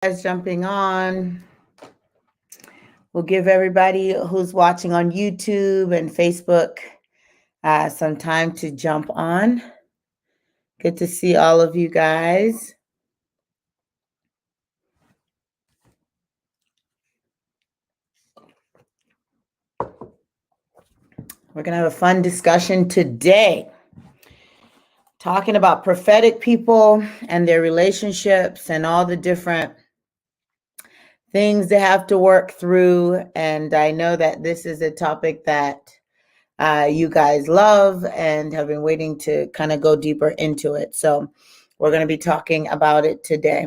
Guys jumping on. We'll give everybody who's watching on YouTube and Facebook some time to jump on. Good to see all of you guys. We're going to have a fun discussion today, talking about prophetic people and their relationships and all the different things they have to work through. And I know that this is a topic that you guys love and have been waiting to kind of go deeper into it. So we're going to be talking about it today.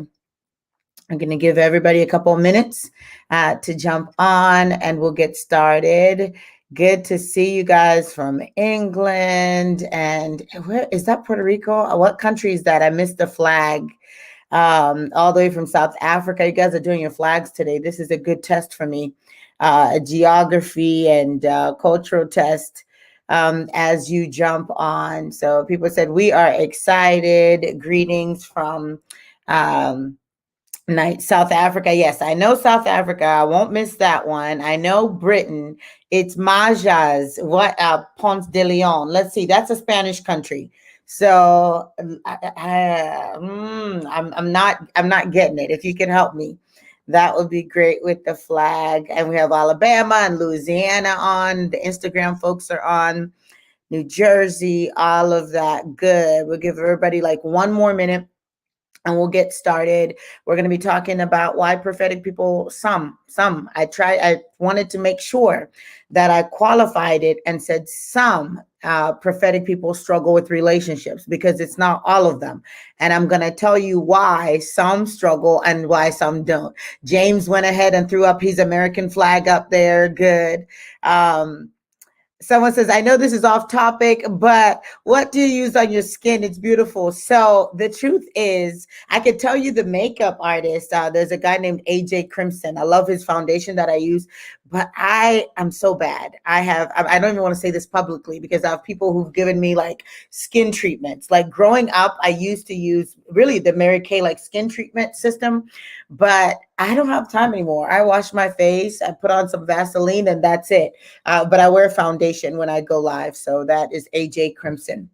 I'm going to give everybody a couple of minutes to jump on and we'll get started. Good to see you guys from England. And where is that, Puerto Rico? What country is that? I missed the flag. All the way from South Africa. You guys are doing your flags today. This is a good test for me, a geography and cultural test as you jump on. So people said, we are excited. Greetings from South Africa. Yes, I know South Africa. I won't miss that one. I know Britain. It's Majas. What? Ponce de Leon. Let's see. That's a Spanish country. So I'm not getting it. If you can help me, that would be great with the flag. And we have Alabama and Louisiana on. The Instagram folks are on. New Jersey, all of that. Good. We'll give everybody like one more minute and we'll get started. We're going to be talking about why prophetic people, some. I wanted to make sure that I qualified it and said some prophetic people struggle with relationships, because it's not all of them. And I'm going to tell you why some struggle and why some don't. James went ahead and threw up his American flag up there. Good. Someone says, I know this is off topic, but what do you use on your skin? It's beautiful. So the truth is, I could tell you the makeup artist. There's a guy named AJ Crimson. I love his foundation that I use, but I am so bad. I don't even want to say this publicly, because I have people who've given me like skin treatments. Like growing up, I used to use really the Mary Kay like skin treatment system, but I don't have time anymore. I wash my face, I put on some Vaseline, and that's it. But I wear foundation when I go live. So that is AJ Crimson.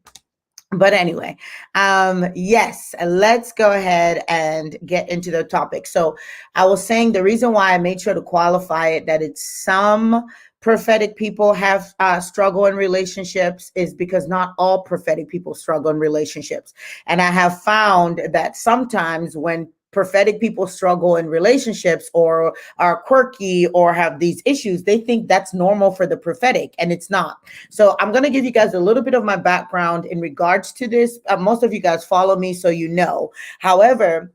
But anyway, yes, let's go ahead and get into the topic. So I was saying the reason why I made sure to qualify it, that it's some prophetic people have struggle in relationships, is because not all prophetic people struggle in relationships. And I have found that sometimes when prophetic people struggle in relationships or are quirky or have these issues, they think that's normal for the prophetic, and it's not. So I'm going to give you guys a little bit of my background in regards to this. Most of you guys follow me, so you know. However,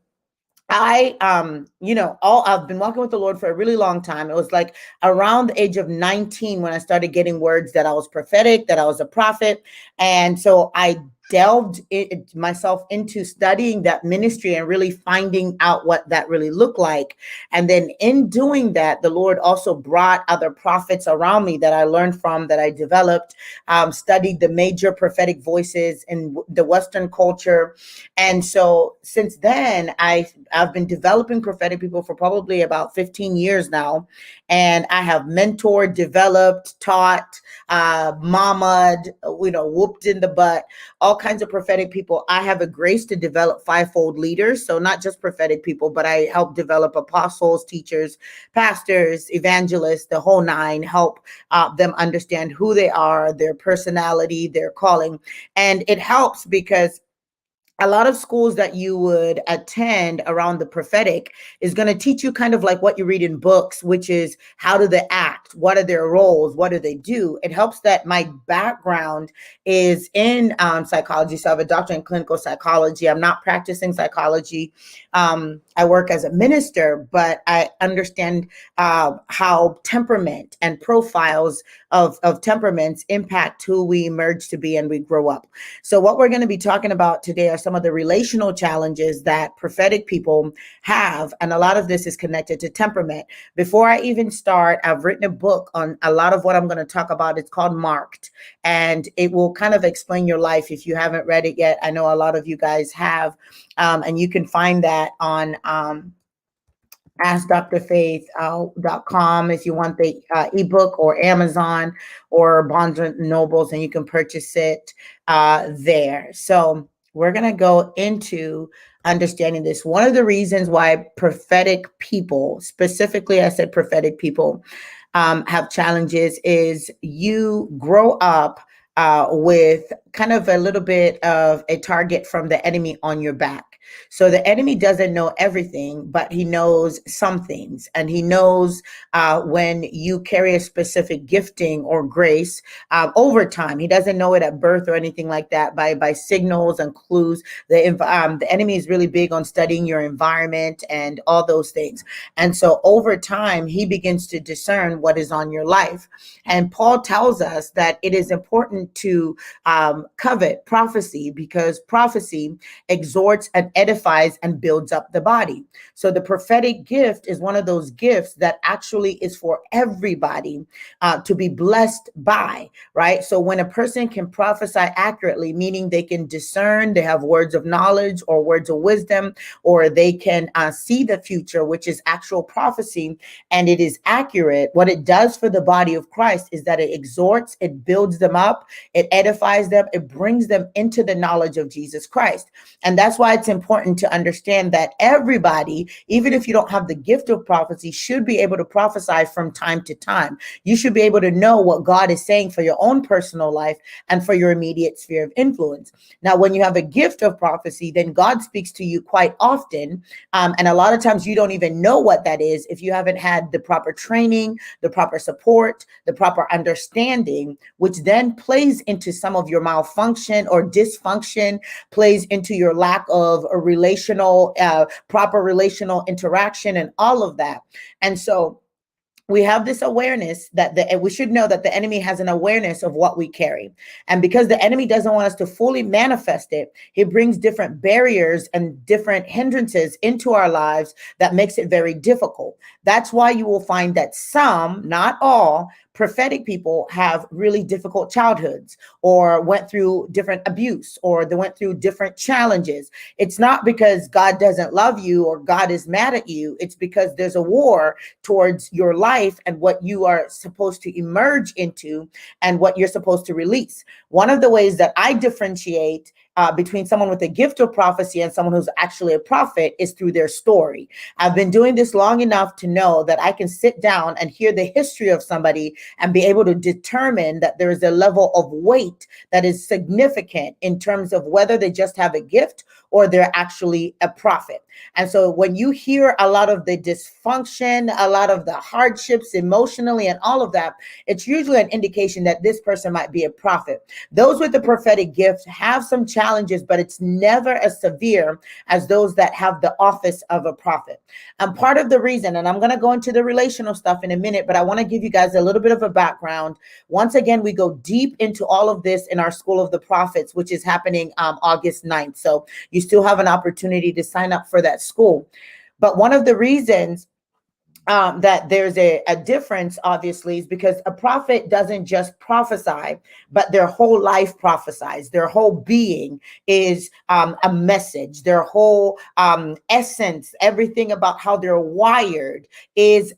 I've been walking with the Lord for a really long time. It was like around the age of 19 when I started getting words that I was prophetic, that I was a prophet. And so I delved myself into studying that ministry and really finding out what that really looked like. And then in doing that, the Lord also brought other prophets around me that I learned from, that I developed, studied the major prophetic voices in the Western culture. And so since then, I've been developing prophetic people for probably about 15 years now. And I have mentored, developed, taught, mama'd, whooped in the butt, all kinds of prophetic people. I have a grace to develop fivefold leaders. So not just prophetic people, but I help develop apostles, teachers, pastors, evangelists, the whole nine, help them understand who they are, their personality, their calling. And it helps because a lot of schools that you would attend around the prophetic is going to teach you kind of like what you read in books, which is how do they act? What are their roles? What do they do? It helps that my background is in psychology. So I have a doctorate in clinical psychology. I'm not practicing psychology. I work as a minister, but I understand how temperament and profiles of temperaments impact who we emerge to be and we grow up. So what we're going to be talking about today are some of the relational challenges that prophetic people have. And a lot of this is connected to temperament. Before I even start, I've written a book on a lot of what I'm going to talk about. It's called Marked, and it will kind of explain your life. If you haven't read it yet, I know a lot of you guys have, and you can find that on AskDrFaith.com if you want the ebook, or Amazon or Barnes and Nobles, and you can purchase it there. So we're going to go into understanding this. One of the reasons why prophetic people, specifically I said prophetic people, have challenges is you grow up with kind of a little bit of a target from the enemy on your back. So the enemy doesn't know everything, but he knows some things, and he knows when you carry a specific gifting or grace over time. He doesn't know it at birth or anything like that. By signals and clues, the enemy is really big on studying your environment and all those things. And so over time, he begins to discern what is on your life. And Paul tells us that it is important to covet prophecy, because prophecy exhorts and edifies and builds up the body. So the prophetic gift is one of those gifts that actually is for everybody to be blessed by, right? So when a person can prophesy accurately, meaning they can discern, they have words of knowledge or words of wisdom, or they can see the future, which is actual prophecy, and it is accurate, what it does for the body of Christ is that it exhorts, it builds them up, it edifies them, it brings them into the knowledge of Jesus Christ. And that's why it's important to understand that everybody, even if you don't have the gift of prophecy, should be able to prophesy from time to time. You should be able to know what God is saying for your own personal life and for your immediate sphere of influence. Now, when you have a gift of prophecy, then God speaks to you quite often. And a lot of times you don't even know what that is if you haven't had the proper training, the proper support, the proper understanding, which then plays into some of your malfunction or dysfunction, plays into your lack of a relational, proper relational interaction and all of that. And so we have this awareness that we should know that the enemy has an awareness of what we carry. And because the enemy doesn't want us to fully manifest it, he brings different barriers and different hindrances into our lives that makes it very difficult. That's why you will find that some, not all, prophetic people have really difficult childhoods, or went through different abuse, or they went through different challenges. It's not because God doesn't love you or God is mad at you. It's because there's a war towards your life and what you are supposed to emerge into and what you're supposed to release. One of the ways that I differentiate between someone with a gift of prophecy and someone who's actually a prophet is through their story. I've been doing this long enough to know that I can sit down and hear the history of somebody and be able to determine that there is a level of weight that is significant in terms of whether they just have a gift or they're actually a prophet. And so when you hear a lot of the dysfunction, a lot of the hardships emotionally and all of that, it's usually an indication that this person might be a prophet. Those with the prophetic gift have some challenges, but it's never as severe as those that have the office of a prophet. And part of the reason, and I'm going to go into the relational stuff in a minute, but I want to give you guys a little bit of a background. Once again, we go deep into all of this in our School of the Prophets, which is happening August 9th. So you still have an opportunity to sign up for that school. But one of the reasons that there's a difference, obviously, is because a prophet doesn't just prophesy, but their whole life prophesies. Their whole being is a message. Their whole essence, everything about how they're wired is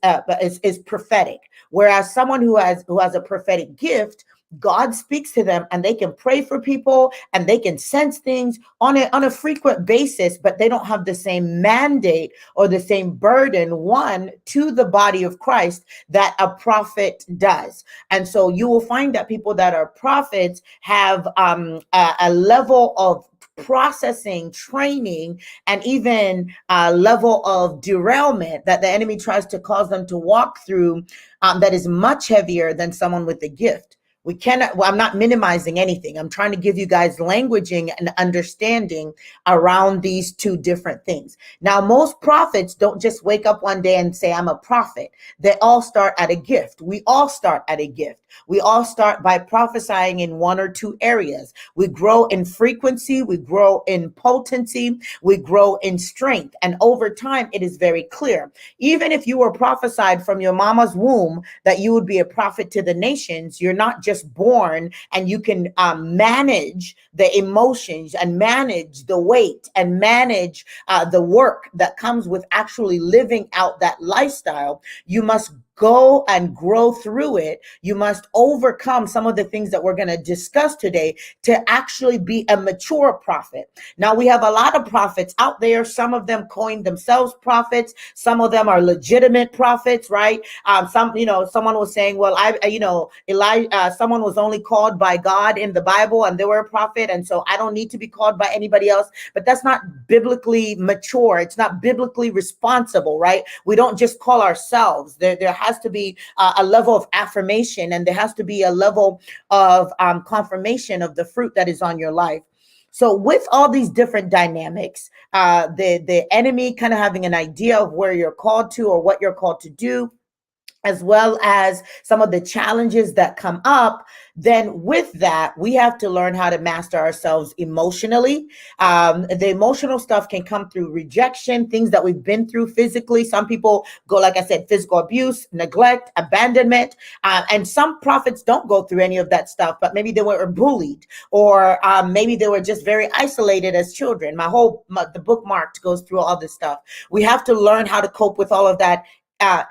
prophetic. Whereas someone who has a prophetic gift, God speaks to them and they can pray for people and they can sense things on a frequent basis, but they don't have the same mandate or the same burden, one, to the body of Christ that a prophet does. And so you will find that people that are prophets have a level of processing, training, and even a level of derailment that the enemy tries to cause them to walk through that is much heavier than someone with a gift. We cannot, well, I'm not minimizing anything. I'm trying to give you guys languaging and understanding around these two different things. Now, most prophets don't just wake up one day and say, I'm a prophet. They all start at a gift. We all start at a gift. We all start by prophesying in one or two areas. We grow in frequency, we grow in potency, we grow in strength. And over time, it is very clear. Even if you were prophesied from your mama's womb that you would be a prophet to the nations, you're not just just born and you can manage the emotions and manage the weight and manage the work that comes with actually living out that lifestyle. You must go and grow through it. You must overcome some of the things that we're going to discuss today to actually be a mature prophet. Now, we have a lot of prophets out there. Some of them coined themselves prophets. Some of them are legitimate prophets, right? Someone was saying, well, someone was only called by God in the Bible and they were a prophet. And so I don't need to be called by anybody else. But that's not biblically mature. It's not biblically responsible, right? We don't just call ourselves. There has to be a level of affirmation, and there has to be a level of confirmation of the fruit that is on your life. So with all these different dynamics, the enemy kind of having an idea of where you're called to or what you're called to do, as well as some of the challenges that come up, then with that, we have to learn how to master ourselves emotionally. The emotional stuff can come through rejection, things that we've been through physically. Some people go, like I said, physical abuse, neglect, abandonment. And some prophets don't go through any of that stuff, but maybe they were bullied, or maybe they were just very isolated as children. The bookmark goes through all this stuff. We have to learn how to cope with all of that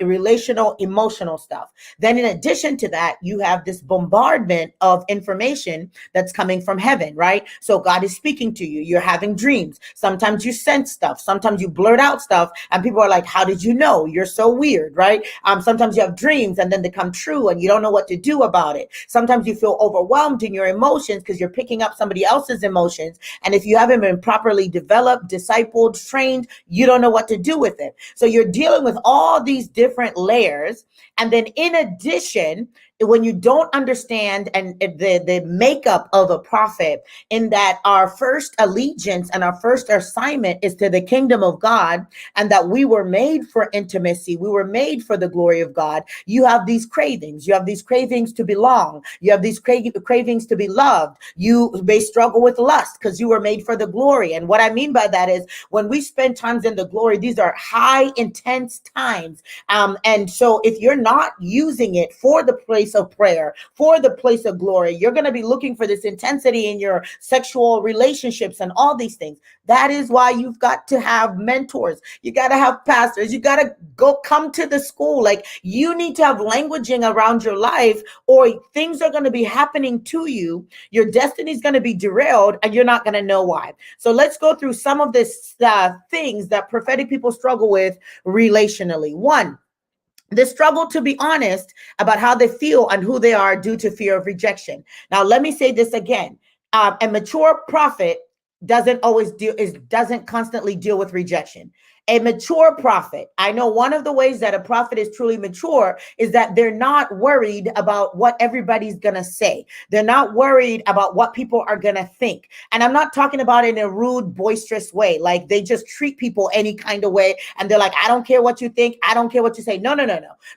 relational, emotional stuff. Then in addition to that, you have this bombardment of information that's coming from heaven, right? So God is speaking to you. You're having dreams. Sometimes you sense stuff. Sometimes you blurt out stuff and people are like, how did you know? You're so weird, right? Sometimes you have dreams and then they come true and you don't know what to do about it. Sometimes you feel overwhelmed in your emotions because you're picking up somebody else's emotions. And if you haven't been properly developed, discipled, trained, you don't know what to do with it. So you're dealing with all these different layers. And then in addition, when you don't understand and the makeup of a prophet, in that our first allegiance and our first assignment is to the kingdom of God, and that we were made for intimacy, we were made for the glory of God, you have these cravings. You have these cravings to belong. You have these cravings to be loved. You may struggle with lust because you were made for the glory. And what I mean by that is when we spend times in the glory, these are high, intense times. And so if you're not using it for the place of prayer, for the place of glory, you're going to be looking for this intensity in your sexual relationships and all these things. That is why you've got to have mentors. You got to have pastors. You got to come to the school. Like, you need to have languaging around your life, or things are going to be happening to you. Your destiny is going to be derailed and you're not going to know why. So let's go through some of this things that prophetic people struggle with relationally. One, the struggle to be honest about how they feel and who they are due to fear of rejection. Now, let me say this again. A mature prophet doesn't constantly deal with rejection. A mature prophet, I know one of the ways that a prophet is truly mature is that they're not worried about what everybody's going to say. They're not worried about what people are going to think. And I'm not talking about it in a rude, boisterous way. Like they just treat people any kind of way. And they're like, I don't care what you think. I don't care what you say. No.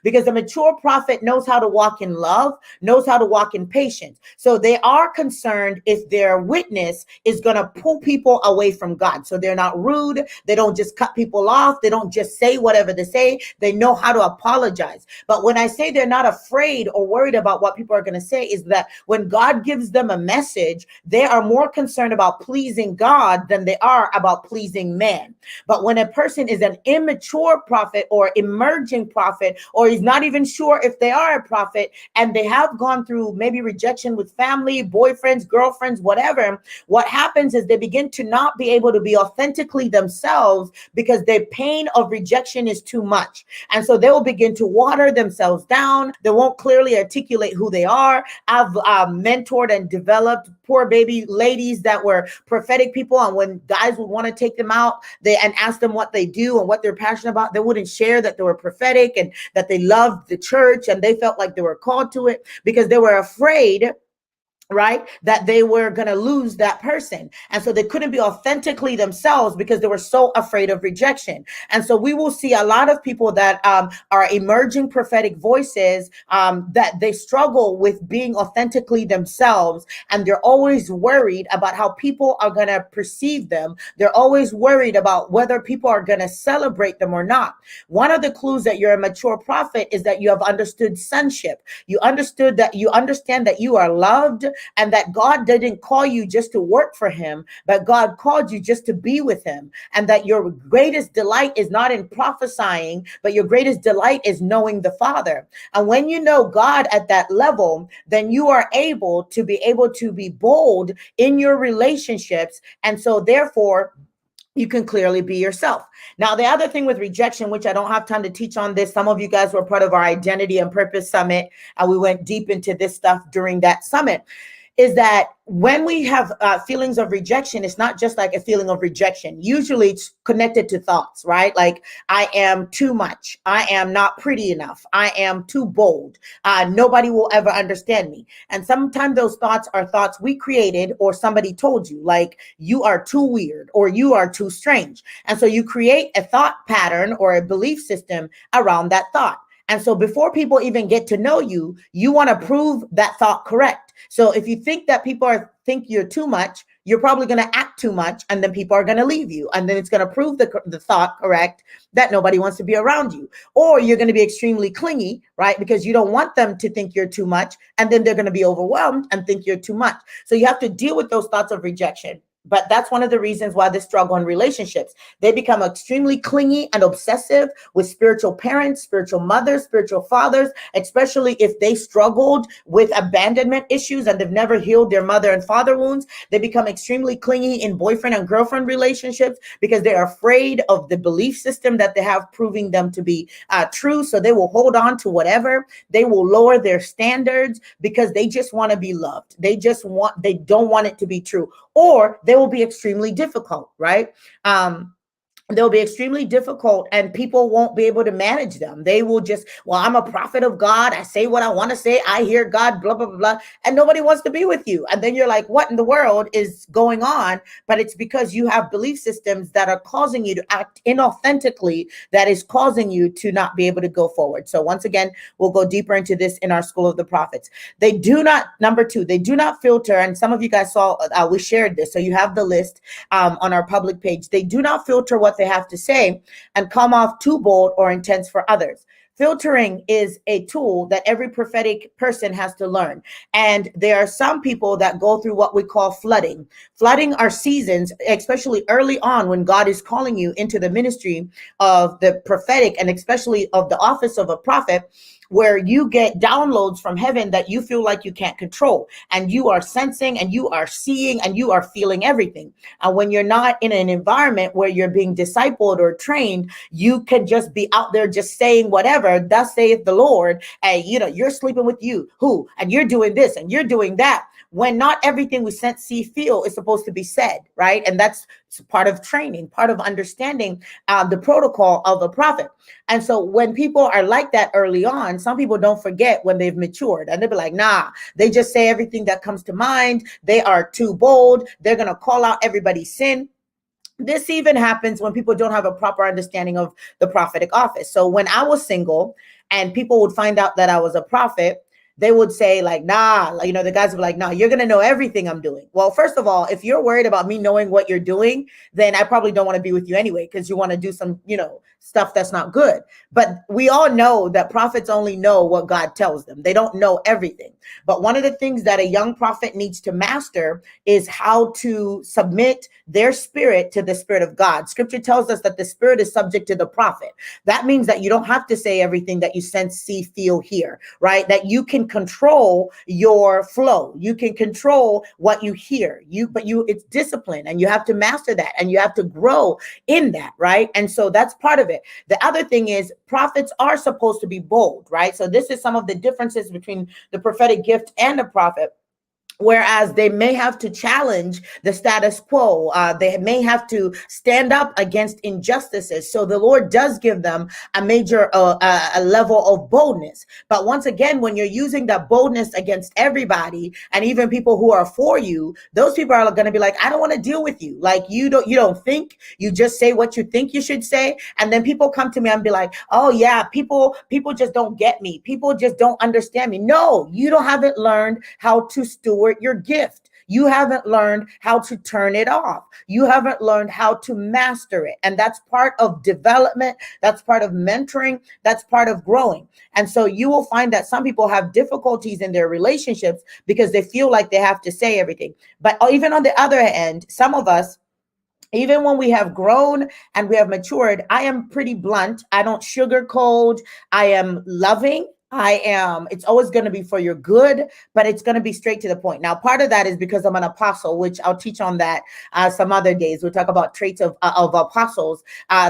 Because a mature prophet knows how to walk in love, knows how to walk in patience. So they are concerned if their witness is going to pull people away from God. So they're not rude. They don't just cut people off. They don't just say whatever they say. They know how to apologize. But when I say they're not afraid or worried about what people are going to say, is that when God gives them a message, they are more concerned about pleasing God than they are about pleasing man. But when a person is an immature prophet or emerging prophet, or he's not even sure if they are a prophet, and they have gone through maybe rejection with family, boyfriends, girlfriends, whatever, what happens is they begin to not be able to be authentically themselves because their pain of rejection is too much. And so they will begin to water themselves down. They won't clearly articulate who they are. I've mentored and developed poor baby ladies that were prophetic people. And when guys would want to take them out and ask them what they do and what they're passionate about, they wouldn't share that they were prophetic and that they loved the church and they felt like they were called to it, because they were afraid right? That they were going to lose that person. And so they couldn't be authentically themselves because they were so afraid of rejection. And so we will see a lot of people that are emerging prophetic voices, that they struggle with being authentically themselves. And they're always worried about how people are going to perceive them. They're always worried about whether people are going to celebrate them or not. One of the clues that you're a mature prophet is that you have understood sonship. You understand that you are loved, and that God didn't call you just to work for him, but God called you just to be with him. And that your greatest delight is not in prophesying, but your greatest delight is knowing the Father. And when you know God at that level, then you are able to be bold in your relationships. And so therefore, you can clearly be yourself. Now, the other thing with rejection, which I don't have time to teach on this, some of you guys were part of our Identity and Purpose Summit, and we went deep into this stuff during that summit, is that when we have feelings of rejection, it's not just like a feeling of rejection. Usually it's connected to thoughts, right? Like, I am too much. I am not pretty enough. I am too bold. Nobody will ever understand me. And sometimes those thoughts are thoughts we created or somebody told you, like, you are too weird or you are too strange. And so you create a thought pattern or a belief system around that thought. And so before people even get to know you, you want to prove that thought correct. So if you think that think you're too much, you're probably going to act too much, and then people are going to leave you. And then it's going to prove the thought correct that nobody wants to be around you. Or you're going to be extremely clingy, right? Because you don't want them to think you're too much, and then they're going to be overwhelmed and think you're too much. So you have to deal with those thoughts of rejection. But that's one of the reasons why they struggle in relationships. They become extremely clingy and obsessive with spiritual parents, spiritual mothers, spiritual fathers, especially if they struggled with abandonment issues and they've never healed their mother and father wounds. They become extremely clingy in boyfriend and girlfriend relationships because they're afraid of the belief system that they have proving them to be true. So they will hold on to whatever. They will lower their standards because they just want to be loved. They don't want it to be true. Or they will be extremely difficult, right? They'll be extremely difficult and people won't be able to manage them. They will just, well, I'm a prophet of God. I say what I want to say. I hear God, blah, blah, blah, blah. And nobody wants to be with you. And then you're like, what in the world is going on? But it's because you have belief systems that are causing you to act inauthentically, that is causing you to not be able to go forward. So once again, we'll go deeper into this in our School of the Prophets. They do not, number two, they do not filter. And some of you guys saw, we shared this. So you have the list on our public page. They do not filter what they have to say and come off too bold or intense for others. Filtering is a tool that every prophetic person has to learn. And there are some people that go through what we call flooding. Flooding are seasons, especially early on when God is calling you into the ministry of the prophetic and especially of the office of a prophet, where you get downloads from heaven that you feel like you can't control. And you are sensing and you are seeing and you are feeling everything. And when you're not in an environment where you're being discipled or trained, you can just be out there just saying whatever, thus saith the Lord. And you're sleeping with who, and you're doing this and you're doing that. When not everything we sense, see, feel is supposed to be said, right? And that's part of training, part of understanding the protocol of a prophet. And so when people are like that early on, some people don't forget when they've matured and they'll be like, nah, they just say everything that comes to mind. They are too bold. They're going to call out everybody's sin. This even happens when people don't have a proper understanding of the prophetic office. So when I was single and people would find out that I was a prophet, they would say like, nah, the guys would be like, nah, you're going to know everything I'm doing. Well, first of all, if you're worried about me knowing what you're doing, then I probably don't want to be with you anyway, because you want to do some, stuff that's not good. But we all know that prophets only know what God tells them. They don't know everything. But one of the things that a young prophet needs to master is how to submit their spirit to the Spirit of God. Scripture tells us that the Spirit is subject to the prophet. That means that you don't have to say everything that you sense, see, feel, hear, right? That you can control your flow. You can control what you hear. It's discipline, and you have to master that, and you have to grow in that, right? And so that's part of it. The other thing is prophets are supposed to be bold, right? So this is some of the differences between the prophetic gift and a prophet. Whereas they may have to challenge the status quo, they may have to stand up against injustices. So the Lord does give them a major a level of boldness. But once again, when you're using that boldness against everybody, and even people who are for you, those people are going to be like, I don't want to deal with you. Like, you don't think, you just say what you think you should say. And then people come to me and be like, oh yeah, people just don't get me. People just don't understand me. No, you haven't learned how to steward your gift. You haven't learned how to turn it off. You haven't learned how to master it. And that's part of development. That's part of mentoring. That's part of growing. And so you will find that some people have difficulties in their relationships because they feel like they have to say everything. But even on the other end, some of us, even when we have grown and we have matured, I am pretty blunt. I don't sugarcoat. I am loving. It's always going to be for your good, but it's going to be straight to the point. Now, part of that is because I'm an apostle, which I'll teach on that some other days. We'll talk about traits of apostles.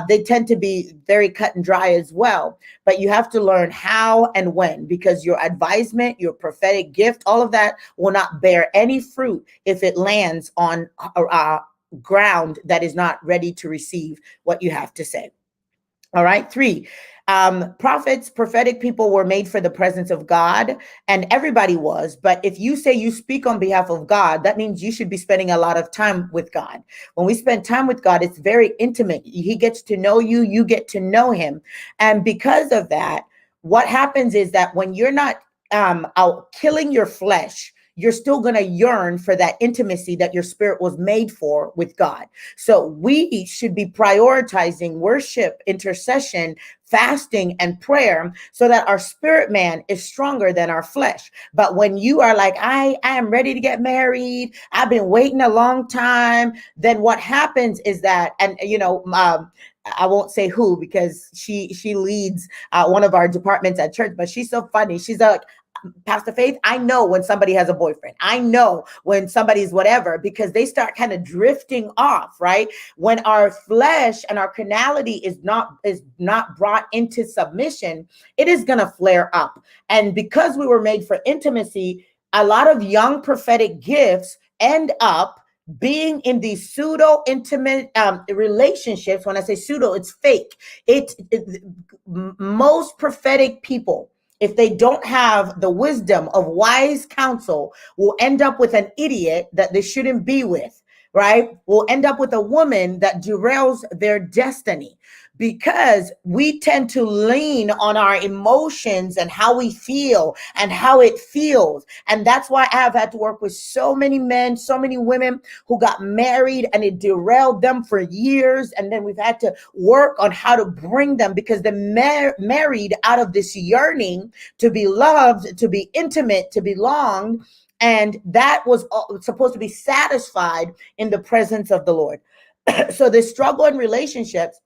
They tend to be very cut and dry as well, but you have to learn how and when, because your advisement, your prophetic gift, all of that will not bear any fruit if it lands on ground that is not ready to receive what you have to say. All right. 3, prophets, prophetic people were made for the presence of God, and everybody was. But if you say you speak on behalf of God, that means you should be spending a lot of time with God. When we spend time with God, it's very intimate. He gets to know you, you get to know him. And because of that, what happens is that when you're not out killing your flesh, you're still going to yearn for that intimacy that your spirit was made for with God. So we should be prioritizing worship, intercession, fasting, and prayer so that our spirit man is stronger than our flesh. But when you are like, I am ready to get married, I've been waiting a long time, then what happens is that, and I won't say who, because she leads one of our departments at church, but she's so funny. She's like, Pastor Faith, I know when somebody has a boyfriend. I know when somebody's whatever, because they start kind of drifting off, right? When our flesh and our carnality is not brought into submission, it is going to flare up. And because we were made for intimacy, a lot of young prophetic gifts end up being in these pseudo intimate relationships. When I say pseudo, it's fake. Most prophetic people, if they don't have the wisdom of wise counsel, will end up with an idiot that they shouldn't be with, right? Will end up with a woman that derails their destiny, because we tend to lean on our emotions and how we feel and how it feels. And that's why I have had to work with so many men, so many women who got married and it derailed them for years. And then we've had to work on how to bring them, because they're married out of this yearning to be loved, to be intimate, to belong. And that was supposed to be satisfied in the presence of the Lord. So the struggle in relationships,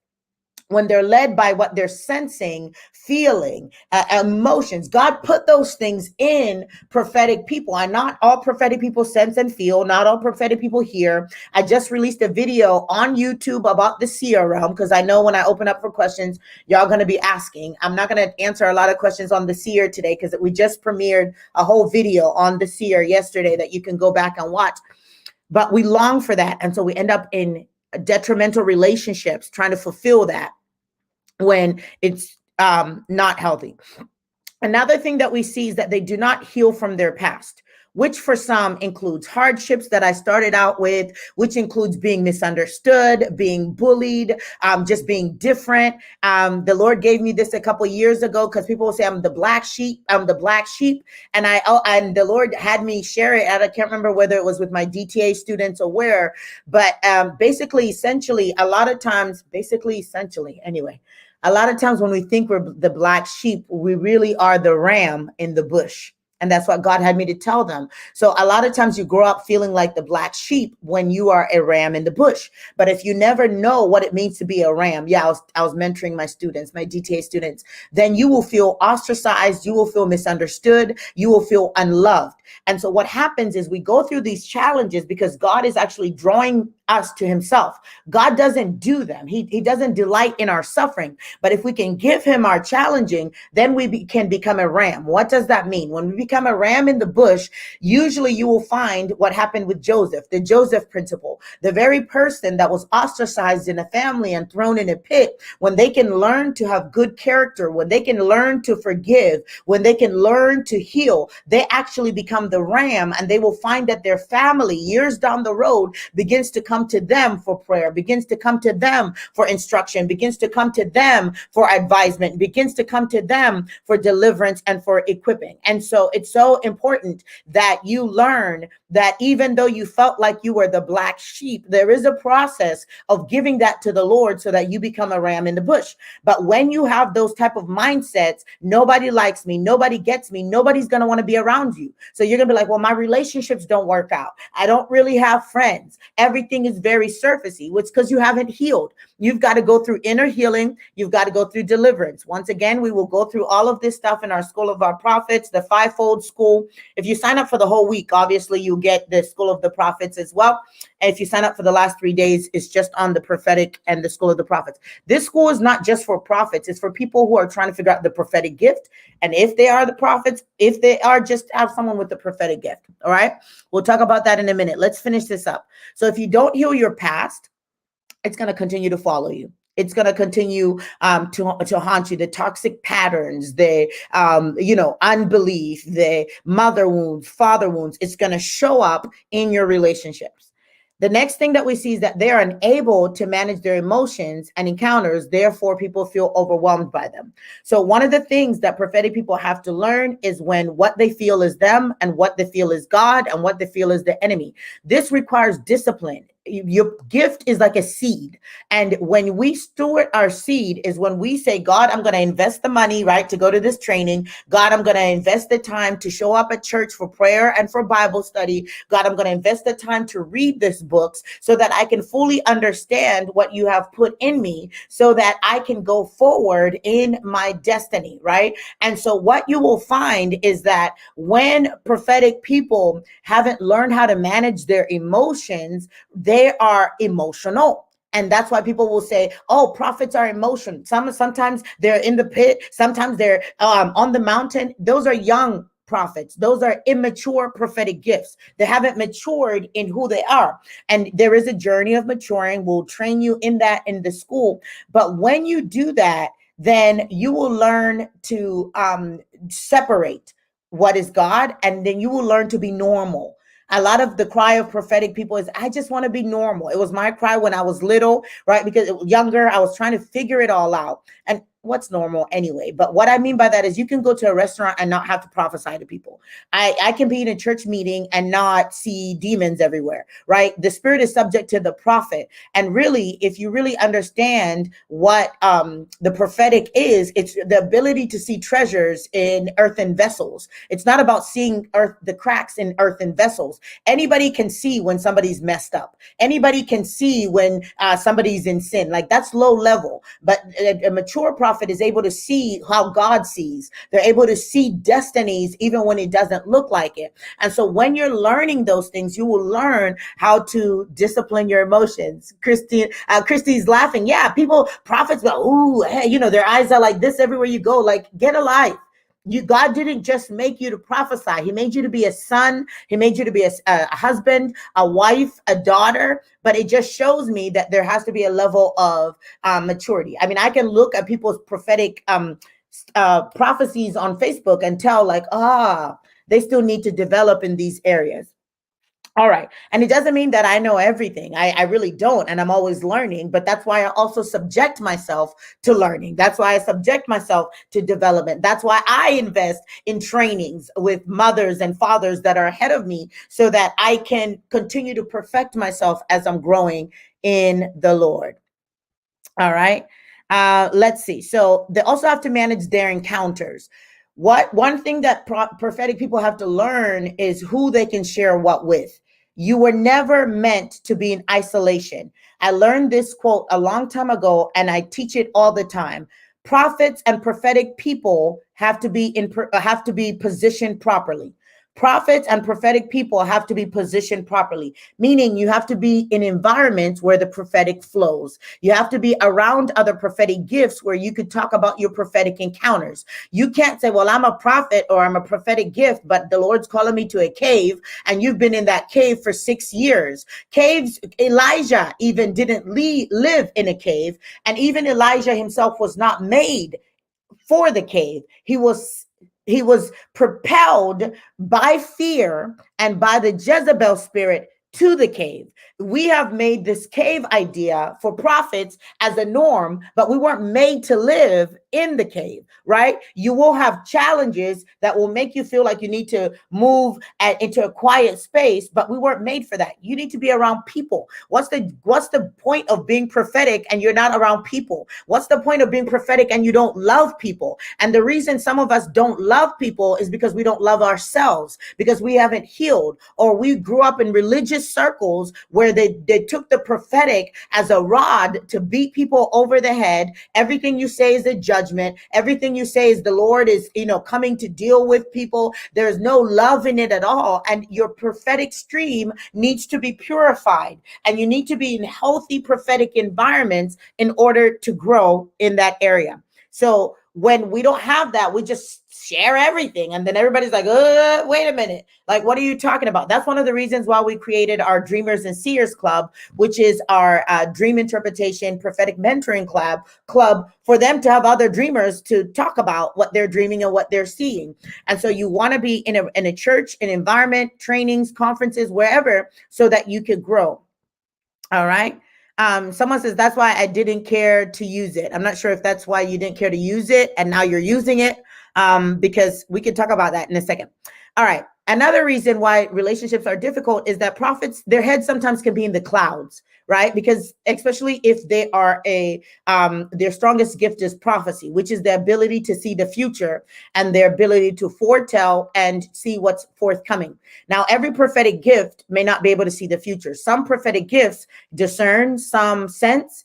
when they're led by what they're sensing, feeling, emotions, God put those things in prophetic people. And not all prophetic people sense and feel. Not all prophetic people hear. I just released a video on YouTube about the seer realm, because I know when I open up for questions, y'all going to be asking. I'm not going to answer a lot of questions on the seer today, because we just premiered a whole video on the seer yesterday that you can go back and watch. But we long for that. And so we end up in detrimental relationships trying to fulfill that when it's not healthy. Another thing that we see is that they do not heal from their past, which for some includes hardships that I started out with, which includes being misunderstood, being bullied, just being different. The Lord gave me this a couple years ago, because people will say I'm the black sheep. I'm the black sheep. And and the Lord had me share it. I can't remember whether it was with my DTA students or where, but essentially, a lot of times when we think we're the black sheep, we really are the ram in the bush. And that's what God had me to tell them. So a lot of times you grow up feeling like the black sheep when you are a ram in the bush. But if you never know what it means to be a ram, I was mentoring my students, my DTA students, then you will feel ostracized, you will feel misunderstood, you will feel unloved. And so what happens is we go through these challenges because God is actually drawing us to himself. God doesn't do them. He doesn't delight in our suffering. But if we can give him our challenging, then can become a ram. What does that mean? When we become a ram in the bush, usually you will find what happened with Joseph, the Joseph principle. The very person that was ostracized in a family and thrown in a pit, when they can learn to have good character, when they can learn to forgive, when they can learn to heal, they actually become the ram, and they will find that their family years down the road begins to come to them for prayer, begins to come to them for instruction, begins to come to them for advisement, begins to come to them for deliverance and for equipping. And so it's so important that you learn that even though you felt like you were the black sheep, there is a process of giving that to the Lord so that you become a ram in the bush. But when you have those type of mindsets, nobody likes me, nobody gets me, nobody's going to want to be around you. So you're going to be like, well, my relationships don't work out. I don't really have friends. Everything is very surfacey, which is because you haven't healed. You've got to go through inner healing. You've got to go through deliverance. Once again, we will go through all of this stuff in our School of our Prophets, the fivefold school. If you sign up for the whole week, obviously you get the School of the Prophets as well. And if you sign up for the last 3 days, it's just on the prophetic and the School of the Prophets. This school is not just for prophets. It's for people who are trying to figure out the prophetic gift. And if they are the prophets, if they are just have someone with the prophetic gift. All right. We'll talk about that in a minute. Let's finish this up. So if you don't heal your past, it's going to continue to follow you. It's going to continue to haunt you. The toxic patterns, the unbelief, the mother wounds, father wounds. It's going to show up in your relationships. The next thing that we see is that they are unable to manage their emotions and encounters. Therefore, people feel overwhelmed by them. So one of the things that prophetic people have to learn is when what they feel is them and what they feel is God and what they feel is the enemy. This requires discipline. Your gift is like a seed. And when we steward our seed is when we say, God, I'm going to invest the money, right, to go to this training. God, I'm going to invest the time to show up at church for prayer and for Bible study. God, I'm going to invest the time to read these books so that I can fully understand what you have put in me so that I can go forward in my destiny, right? And so what you will find is that when prophetic people haven't learned how to manage their emotions, they are emotional. And that's why people will say, oh, prophets are emotional. Sometimes they're in the pit. Sometimes they're on the mountain. Those are young prophets. Those are immature prophetic gifts. They haven't matured in who they are. And there is a journey of maturing. We'll train you in that in the school. But when you do that, then you will learn to separate what is God, and then you will learn to be normal. A lot of the cry of prophetic people is, I just want to be normal. It was my cry when I was little, right? Because younger, I was trying to figure it all out. And what's normal anyway? But what I mean by that is you can go to a restaurant and not have to prophesy to people. I can be in a church meeting and not see demons everywhere, right? The spirit is subject to the prophet. And really, if you really understand what the prophetic is, it's the ability to see treasures in earthen vessels. It's not about seeing the cracks in earthen vessels. Anybody can see when somebody's messed up. Anybody can see when somebody's in sin. Like that's low level. But a mature prophet is able to see how God sees. They're able to see destinies even when it doesn't look like it. And so when you're learning those things, you will learn how to discipline your emotions. Christy's laughing. Yeah, prophets go, ooh, hey, their eyes are like this everywhere you go. Like, get a life. God didn't just make you to prophesy. He made you to be a son. He made you to be a husband, a wife, a daughter. But it just shows me that there has to be a level of maturity. I mean, I can look at people's prophetic prophecies on Facebook and tell like, they still need to develop in these areas. All right. And it doesn't mean that I know everything. I really don't. And I'm always learning. But that's why I also subject myself to learning. That's why I subject myself to development. That's why I invest in trainings with mothers and fathers that are ahead of me so that I can continue to perfect myself as I'm growing in the Lord. All right. Let's see. So they also have to manage their encounters. One thing that prophetic people have to learn is who they can share what with. You were never meant to be in isolation. I learned this quote a long time ago, and I teach it all the time. Prophets and prophetic people have to be positioned properly. Prophets and prophetic people have to be positioned properly, meaning you have to be in environments where the prophetic flows. You have to be around other prophetic gifts where you could talk about your prophetic encounters. You can't say, well, I'm a prophet or I'm a prophetic gift, but the Lord's calling me to a cave and you've been in that cave for 6 years. Caves, Elijah even didn't live in a cave. And even Elijah himself was not made for the cave. He was propelled by fear and by the Jezebel spirit to the cave. We have made this cave idea for prophets as a norm, but we weren't made to live in the cave, right? You will have challenges that will make you feel like you need to move into a quiet space, but we weren't made for that. You need to be around people. What's the point of being prophetic and you're not around people? What's the point of being prophetic and you don't love people? And the reason some of us don't love people is because we don't love ourselves, because we haven't healed, or we grew up in religious circles where they took the prophetic as a rod to beat people over the head. Everything you say is a judgment. Everything you say is the Lord is, coming to deal with people. There's no love in it at all. And your prophetic stream needs to be purified, and you need to be in healthy prophetic environments in order to grow in that area. So when we don't have that, we just share everything. And then everybody's like, wait a minute. Like, what are you talking about? That's one of the reasons why we created our Dreamers and Seers Club, which is our dream interpretation, prophetic mentoring club for them to have other dreamers to talk about what they're dreaming and what they're seeing. And so you want to be in a church, an environment, trainings, conferences, wherever, so that you could grow. All right. Someone says that's why I didn't care to use it. I'm not sure if that's why you didn't care to use it and now you're using it, because we could talk about that in a second. All right. Another reason why relationships are difficult is that prophets, their head sometimes can be in the clouds, right? Because especially if they are their strongest gift is prophecy, which is the ability to see the future and their ability to foretell and see what's forthcoming. Now, every prophetic gift may not be able to see the future. Some prophetic gifts discern, some sense,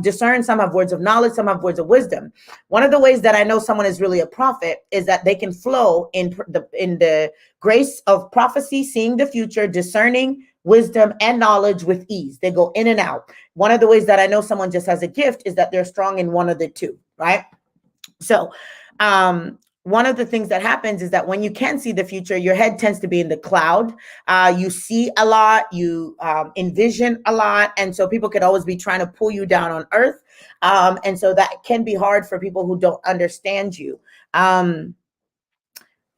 discern, some have words of knowledge, some have words of wisdom. One of the ways that I know someone is really a prophet is that they can flow in the grace of prophecy, seeing the future, discerning wisdom and knowledge with ease. They go in and out. One of the ways that I know someone just has a gift is that they're strong in one of the two, right? So, one of the things that happens is that when you can see the future, your head tends to be in the cloud. You see a lot, you envision a lot. And so people could always be trying to pull you down on earth. And so that can be hard for people who don't understand you.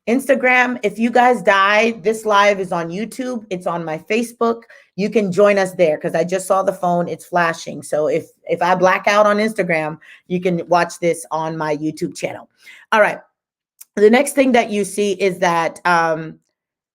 Instagram, if you guys died, this live is on YouTube. It's on my Facebook. You can join us there because I just saw the phone. It's flashing. So if I black out on Instagram, you can watch this on my YouTube channel. All right. The next thing that you see is that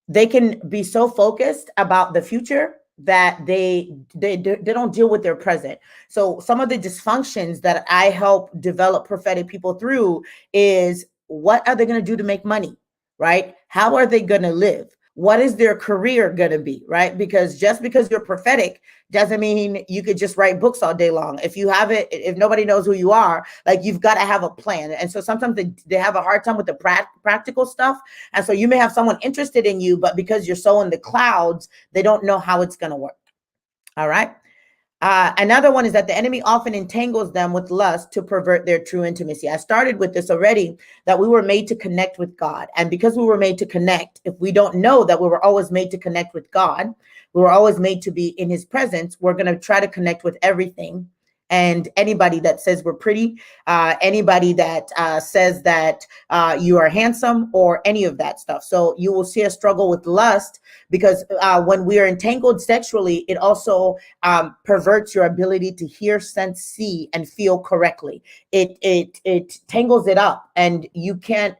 they can be so focused about the future that they don't deal with their present. So some of the dysfunctions that I help develop prophetic people through is, what are they going to do to make money? Right? How are they going to live? What is their career going to be? Right? Because just because you're prophetic doesn't mean you could just write books all day long. If you have it, if nobody knows who you are, like, you've got to have a plan. And so sometimes they have a hard time with the practical stuff. And so you may have someone interested in you, but because you're so in the clouds, they don't know how it's going to work. All right. Another one is that the enemy often entangles them with lust to pervert their true intimacy. I started with this already, that we were made to connect with God. And because we were made to connect, if we don't know that we were always made to connect with God, we were always made to be in his presence, we're going to try to connect with everything and anybody that says we're pretty, anybody that says that you are handsome, or any of that stuff. So you will see a struggle with lust, because when we are entangled sexually, it also perverts your ability to hear, sense, see, and feel correctly. It tangles it up, and you can't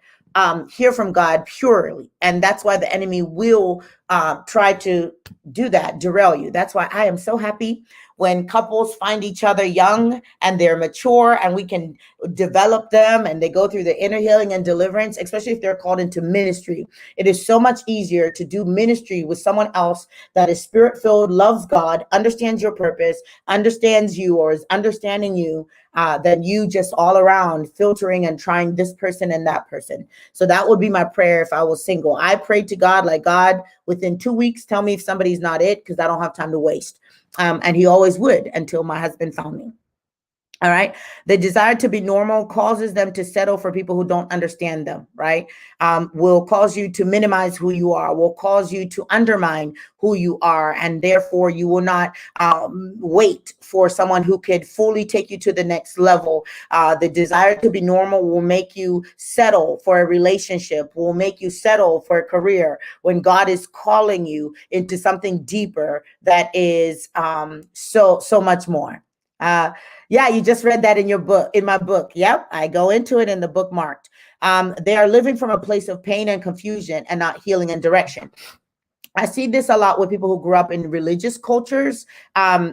hear from God purely. And that's why the enemy will try to do that, derail you. That's why I am so happy when couples find each other young and they're mature, and we can develop them and they go through the inner healing and deliverance, especially if they're called into ministry. It is so much easier to do ministry with someone else that is spirit-filled, loves God, understands your purpose, understands you, or is understanding you, than you just all around filtering and trying this person and that person. So that would be my prayer if I was single. I prayed to God, like, God, within 2 weeks, tell me if somebody's not it, because I don't have time to waste. And he always would, until my husband found me. All right. The desire to be normal causes them to settle for people who don't understand them, right? Will cause you to minimize who you are, will cause you to undermine who you are. And therefore, you will not wait for someone who could fully take you to the next level. The desire to be normal will make you settle for a relationship, will make you settle for a career, when God is calling you into something deeper that is so much more. Yeah, you just read that in your book, in my book. Yep, I go into it in the book marked. They are living from a place of pain and confusion and not healing and direction. I see this a lot with people who grew up in religious cultures,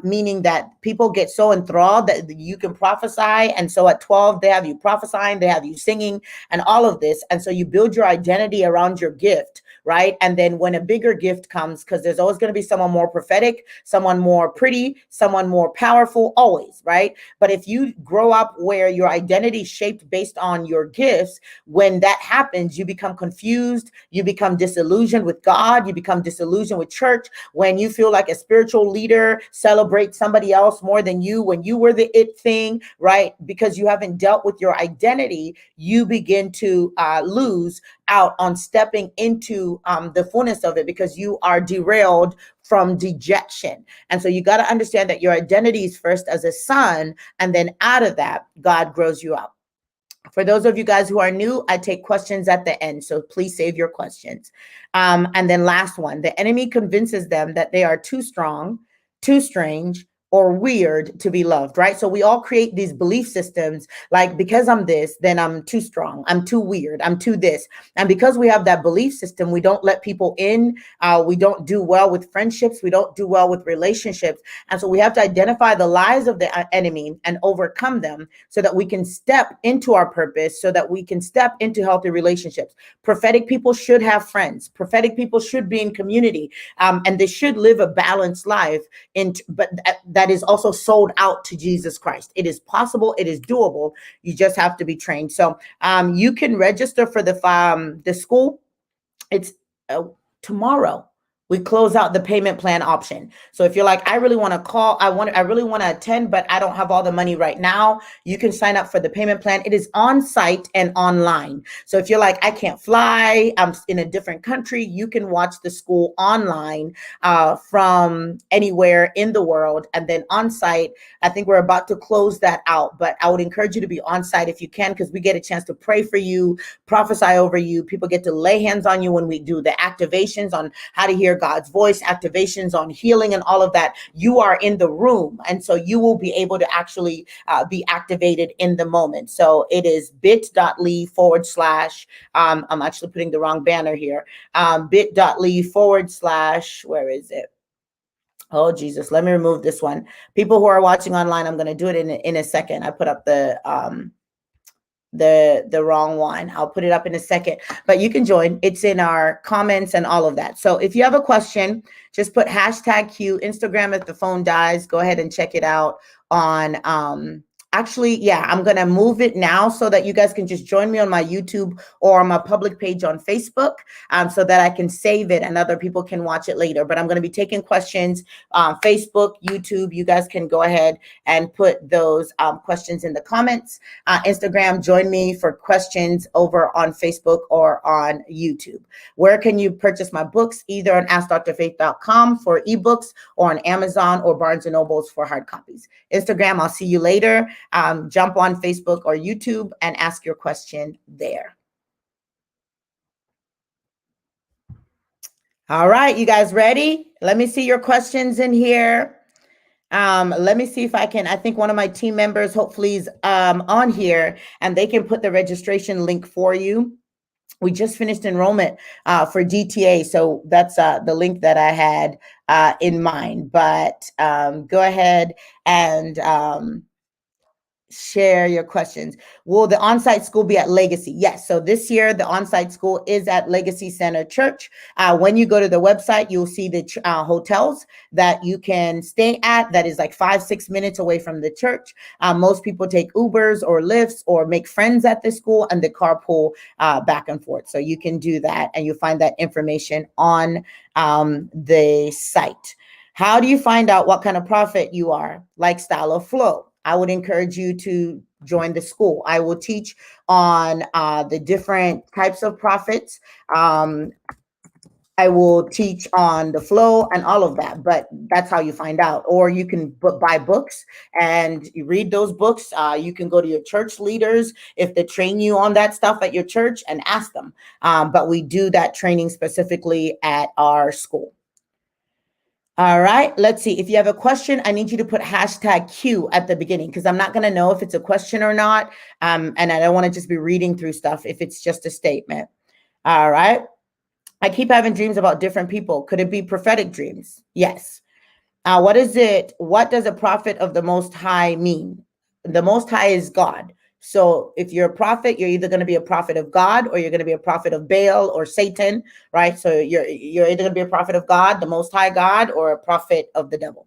meaning that people get so enthralled that you can prophesy. And so at 12, they have you prophesying, they have you singing and all of this. And so you build your identity around your gift, right? And then when a bigger gift comes, because there's always going to be someone more prophetic, someone more pretty, someone more powerful, always, right? But if you grow up where your identity is shaped based on your gifts, when that happens, you become confused, you become disillusioned with God, you become disillusioned with church. When you feel like a spiritual leader celebrates somebody else more than you, when you were the it thing, right? Because you haven't dealt with your identity, you begin to lose out on stepping into the fullness of it, because you are derailed from dejection. And so you got to understand that your identity is first as a son, and then out of that, God grows you up. For those of you guys who are new, I take questions at the end, so please save your questions. And then last one, the enemy convinces them that they are too strong, too strange, or weird to be loved, right? So we all create these belief systems, like, because I'm this, then I'm too strong, I'm too weird, I'm too this. And because we have that belief system, we don't let people in. We don't do well with friendships. We don't do well with relationships. And so we have to identify the lies of the enemy and overcome them, so that we can step into our purpose, so that we can step into healthy relationships. Prophetic people should have friends. Prophetic people should be in community, and they should live a balanced life, but that is also sold out to Jesus Christ. It is possible. It is doable. You just have to be trained. So you can register for the school. It's tomorrow. We close out the payment plan option. So if you're like, I really want to call, I really want to attend, but I don't have all the money right now, you can sign up for the payment plan. It is on site and online. So if you're like, I can't fly, I'm in a different country, you can watch the school online from anywhere in the world. And then on site, I think we're about to close that out, but I would encourage you to be on site if you can, because we get a chance to pray for you, prophesy over you. People get to lay hands on you when we do the activations on how to hear God's voice, activations on healing and all of that. You are in the room. And so you will be able to actually be activated in the moment. So it is bit.ly/, I'm actually putting the wrong banner here, bit.ly/, where is it? Oh, Jesus, let me remove this one. People who are watching online, I'm going to do it in a second. I put up the wrong one. I'll put it up in a second, but you can join. It's in our comments and all of that. So if you have a question, just put #Q Instagram if the phone dies. Go ahead and check it out on actually, yeah, I'm going to move it now so that you guys can just join me on my YouTube or on my public page on Facebook, so that I can save it and other people can watch it later. But I'm going to be taking questions on Facebook, YouTube. You guys can go ahead and put those questions in the comments. Instagram, join me for questions over on Facebook or on YouTube. Where can you purchase my books? Either on AskDrFaith.com for ebooks, or on Amazon or Barnes & Nobles for hard copies. Instagram, I'll see you later. Jump on Facebook or YouTube and ask your question there. All right, you guys ready? Let me see your questions in here. Let me see if I think one of my team members hopefully is on here, and they can put the registration link for you. We just finished enrollment for DTA, so that's the link that I had in mind. But go ahead and Share your questions. Will the on-site school be at Legacy? Yes. So this year, the on-site school is at Legacy Center Church. When you go to the website, you'll see the hotels that you can stay at. That is like 5-6 minutes away from the church. Most people take Ubers or Lyfts or make friends at the school, and the carpool back and forth. So you can do that, and you'll find that information on the site. How do you find out what kind of prophet you are? Like style of flow. I would encourage you to join the school. I will teach on the different types of prophets. I will teach on the flow and all of that, but that's how you find out. Or you can buy books and you read those books. You can go to your church leaders if they train you on that stuff at your church and ask them. But we do that training specifically at our school. All right, let's see. If you have a question, I need you to put #Q at the beginning because I'm not going to know if it's a question or not. And I don't want to just be reading through stuff if it's just a statement. All right. I keep having dreams about different people. Could it be prophetic dreams? Yes. What is it? What does a prophet of the Most High mean? The Most High is God. So if you're a prophet, you're either going to be a prophet of God or you're going to be a prophet of Baal or Satan, right? So you're either going to be a prophet of God, the Most High God, or a prophet of the devil.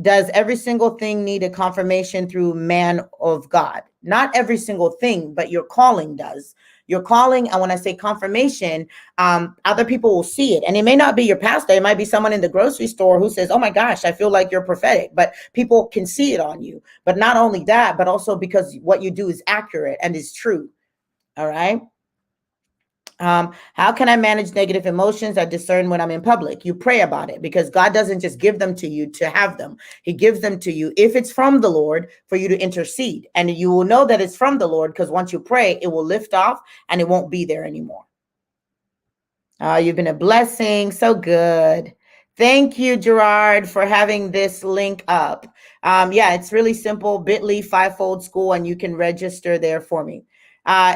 Does every single thing need a confirmation through man of God? Not every single thing, but your calling does. Your calling, and when I say confirmation, other people will see it. And it may not be your pastor. It might be someone in the grocery store who says, oh my gosh, I feel like you're prophetic. But people can see it on you. But not only that, but also because what you do is accurate and is true. All right. How can I manage negative emotions? I discern when I'm in public. You pray about it because God doesn't just give them to you to have them. He gives them to you if it's from the Lord for you to intercede. And you will know that it's from the Lord because once you pray, it will lift off and it won't be there anymore. You've been a blessing. So good. Thank you, Gerard, for having this link up. Yeah, it's really simple. Bit.ly Fivefold School, and you can register there for me.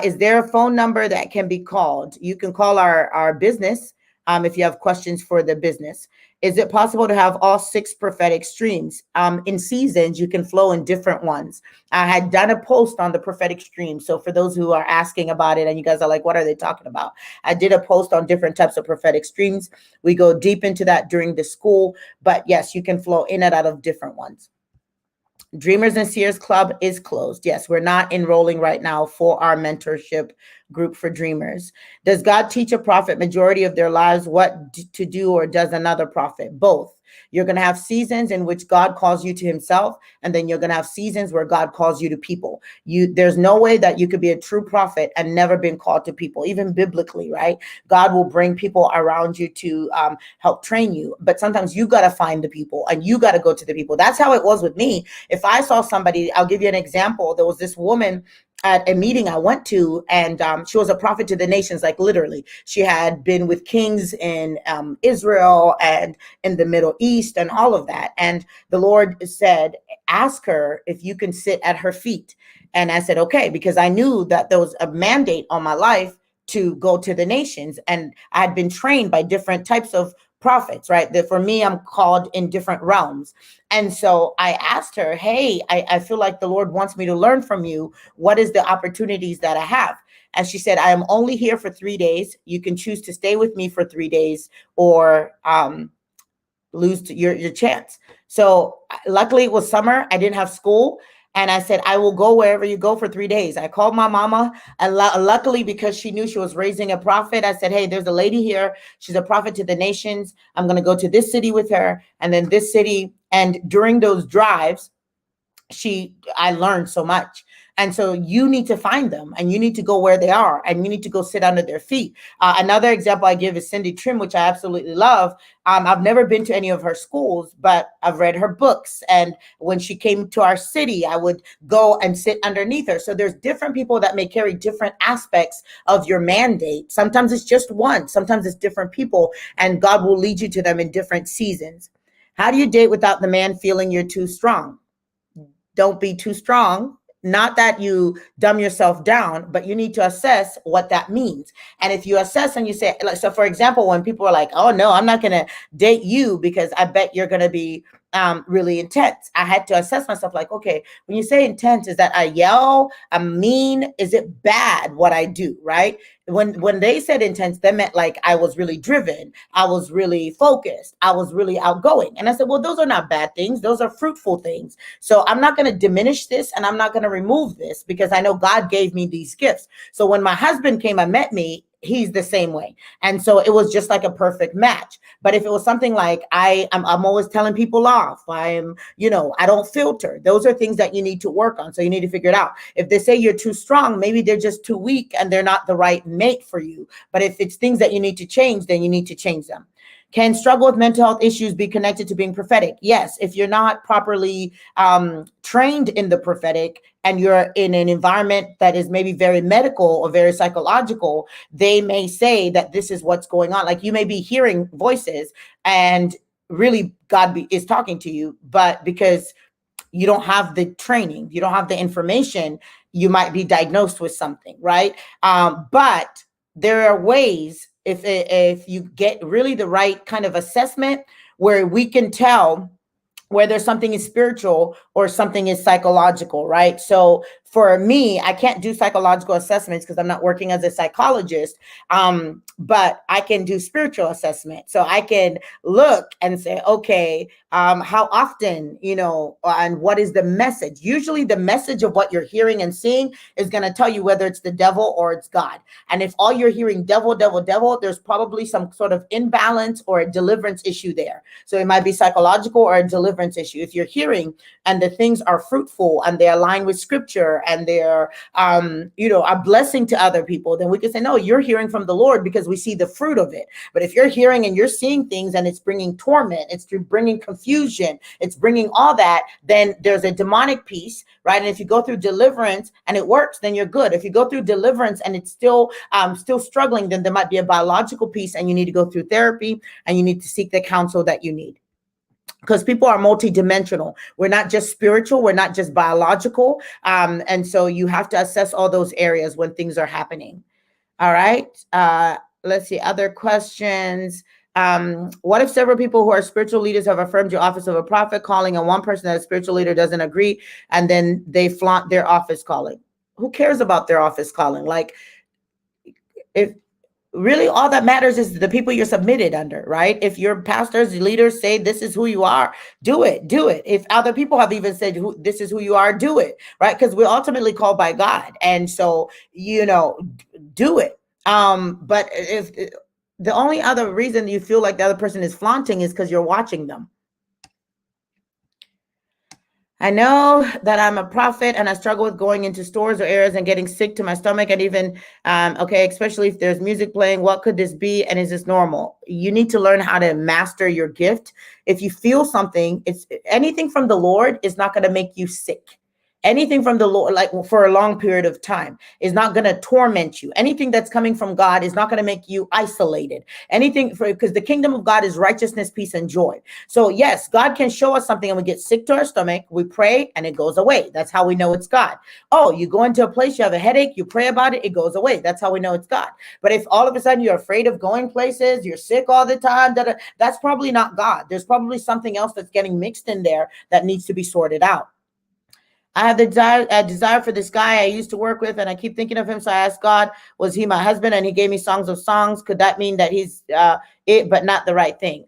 Is there a phone number that can be called? You can call our business if you have questions for the business. Is it possible to have all 6 prophetic streams? In seasons, you can flow in different ones. I had done a post on the prophetic stream. So for those who are asking about it and you guys are like, what are they talking about? I did a post on different types of prophetic streams. We go deep into that during the school. But yes, you can flow in and out of different ones. Dreamers and Seers Club is closed. Yes, we're not enrolling right now for our mentorship group for dreamers. Does God teach a prophet majority of their lives what to do, or does another prophet? Both. You're going to have seasons in which God calls you to himself, and then you're going to have seasons where God calls you to people. There's no way that you could be a true prophet and never been called to people, even biblically, right? God will bring people around you to help train you, but sometimes you got to find the people and you got to go to the people. That's how it was with me. If I saw somebody, I'll give you an example. There was this woman at a meeting I went to, and she was a prophet to the nations, like literally. She had been with kings in Israel and in the Middle East and all of that. And the Lord said, ask her if you can sit at her feet. And I said, okay, because I knew that there was a mandate on my life to go to the nations. And I had been trained by different types of prophets, right? That for me, I'm called in different realms. And so I asked her, hey, I feel like the Lord wants me to learn from you. What is the opportunities that I have? And she said, I am only here for 3 days. You can choose to stay with me for 3 days or lose your chance. So luckily it was summer. I didn't have school. And I said, I will go wherever you go for 3 days. I called my mama, and luckily, because she knew she was raising a prophet, I said, hey, there's a lady here. She's a prophet to the nations. I'm going to go to this city with her and then this city. And during those drives, I learned so much. And so you need to find them, and you need to go where they are, and you need to go sit under their feet. Another example I give is Cindy Trim, which I absolutely love. I've never been to any of her schools, but I've read her books. And when she came to our city, I would go and sit underneath her. So there's different people that may carry different aspects of your mandate. Sometimes it's just one, sometimes it's different people, and God will lead you to them in different seasons. How do you date without the man feeling you're too strong? Don't be too strong. Not that you dumb yourself down, but you need to assess what that means. And if you assess and you say, like, so for example, when people are like, oh no, I'm not going to date you because I bet you're going to be really intense. I had to assess myself like, okay, when you say intense, is that I yell, I'm mean, is it bad what I do, right? When they said intense, they meant like I was really driven, I was really focused, I was really outgoing. And I said, well, those are not bad things, those are fruitful things. So I'm not going to diminish this and I'm not going to remove this because I know God gave me these gifts. So when my husband came and met me, he's the same way. And so it was just like a perfect match. But if it was something like I'm always telling people off, I don't filter. Those are things that you need to work on. So you need to figure it out. If they say you're too strong, maybe they're just too weak and they're not the right mate for you. But if it's things that you need to change, then you need to change them. Can struggle with mental health issues be connected to being prophetic? Yes, if you're not properly trained in the prophetic and you're in an environment that is maybe very medical or very psychological, they may say that this is what's going on. Like you may be hearing voices and really God is talking to you, but because you don't have the training, you don't have the information, you might be diagnosed with something, right? But there are ways if you get really the right kind of assessment where we can tell whether something is spiritual or something is psychological, right? So for me, I can't do psychological assessments because I'm not working as a psychologist, but I can do spiritual assessment. So I can look and say, okay, how often, and what is the message? Usually the message of what you're hearing and seeing is going to tell you whether it's the devil or it's God. And if all you're hearing devil, devil, devil, there's probably some sort of imbalance or a deliverance issue there. So it might be psychological or a deliverance issue. If you're hearing and the things are fruitful and they align with scripture and they're, a blessing to other people, then we can say, no, you're hearing from the Lord because we see the fruit of it. But if you're hearing and you're seeing things and it's bringing torment, it's bringing confusion, it's bringing all that, then there's a demonic piece, right? And if you go through deliverance and it works, then you're good. If you go through deliverance and it's still struggling, then there might be a biological piece and you need to go through therapy and you need to seek the counsel that you need. Because people are multidimensional. We're not just spiritual. We're not just biological. And so you have to assess all those areas when things are happening. All right. Let's see. Other questions. What if several people who are spiritual leaders have affirmed your office of a prophet calling and one person that a spiritual leader doesn't agree and then they flaunt their office calling? Who cares about their office calling? Like, if really all that matters is the people you're submitted under, right? If your pastors, leaders say this is who you are, do it. If other people have even said this is who you are, do it, right? Because we're ultimately called by God. And so, do it. But if the only other reason you feel like the other person is flaunting is because you're watching them. I know that I'm a prophet and I struggle with going into stores or areas and getting sick to my stomach and even, especially if there's music playing, what could this be? And is this normal? You need to learn how to master your gift. If you feel something, it's anything from the Lord is not going to make you sick. Anything from the Lord, like for a long period of time, is not going to torment you. Anything that's coming from God is not going to make you isolated. Because the kingdom of God is righteousness, peace, and joy. So yes, God can show us something and we get sick to our stomach. We pray and it goes away. That's how we know it's God. Oh, you go into a place, you have a headache, you pray about it, it goes away. That's how we know it's God. But if all of a sudden you're afraid of going places, you're sick all the time, that's probably not God. There's probably something else that's getting mixed in there that needs to be sorted out. I have the desire for this guy I used to work with, and I keep thinking of him. So I asked God, was he my husband? And he gave me songs of songs. Could that mean that he's it, but not the right thing?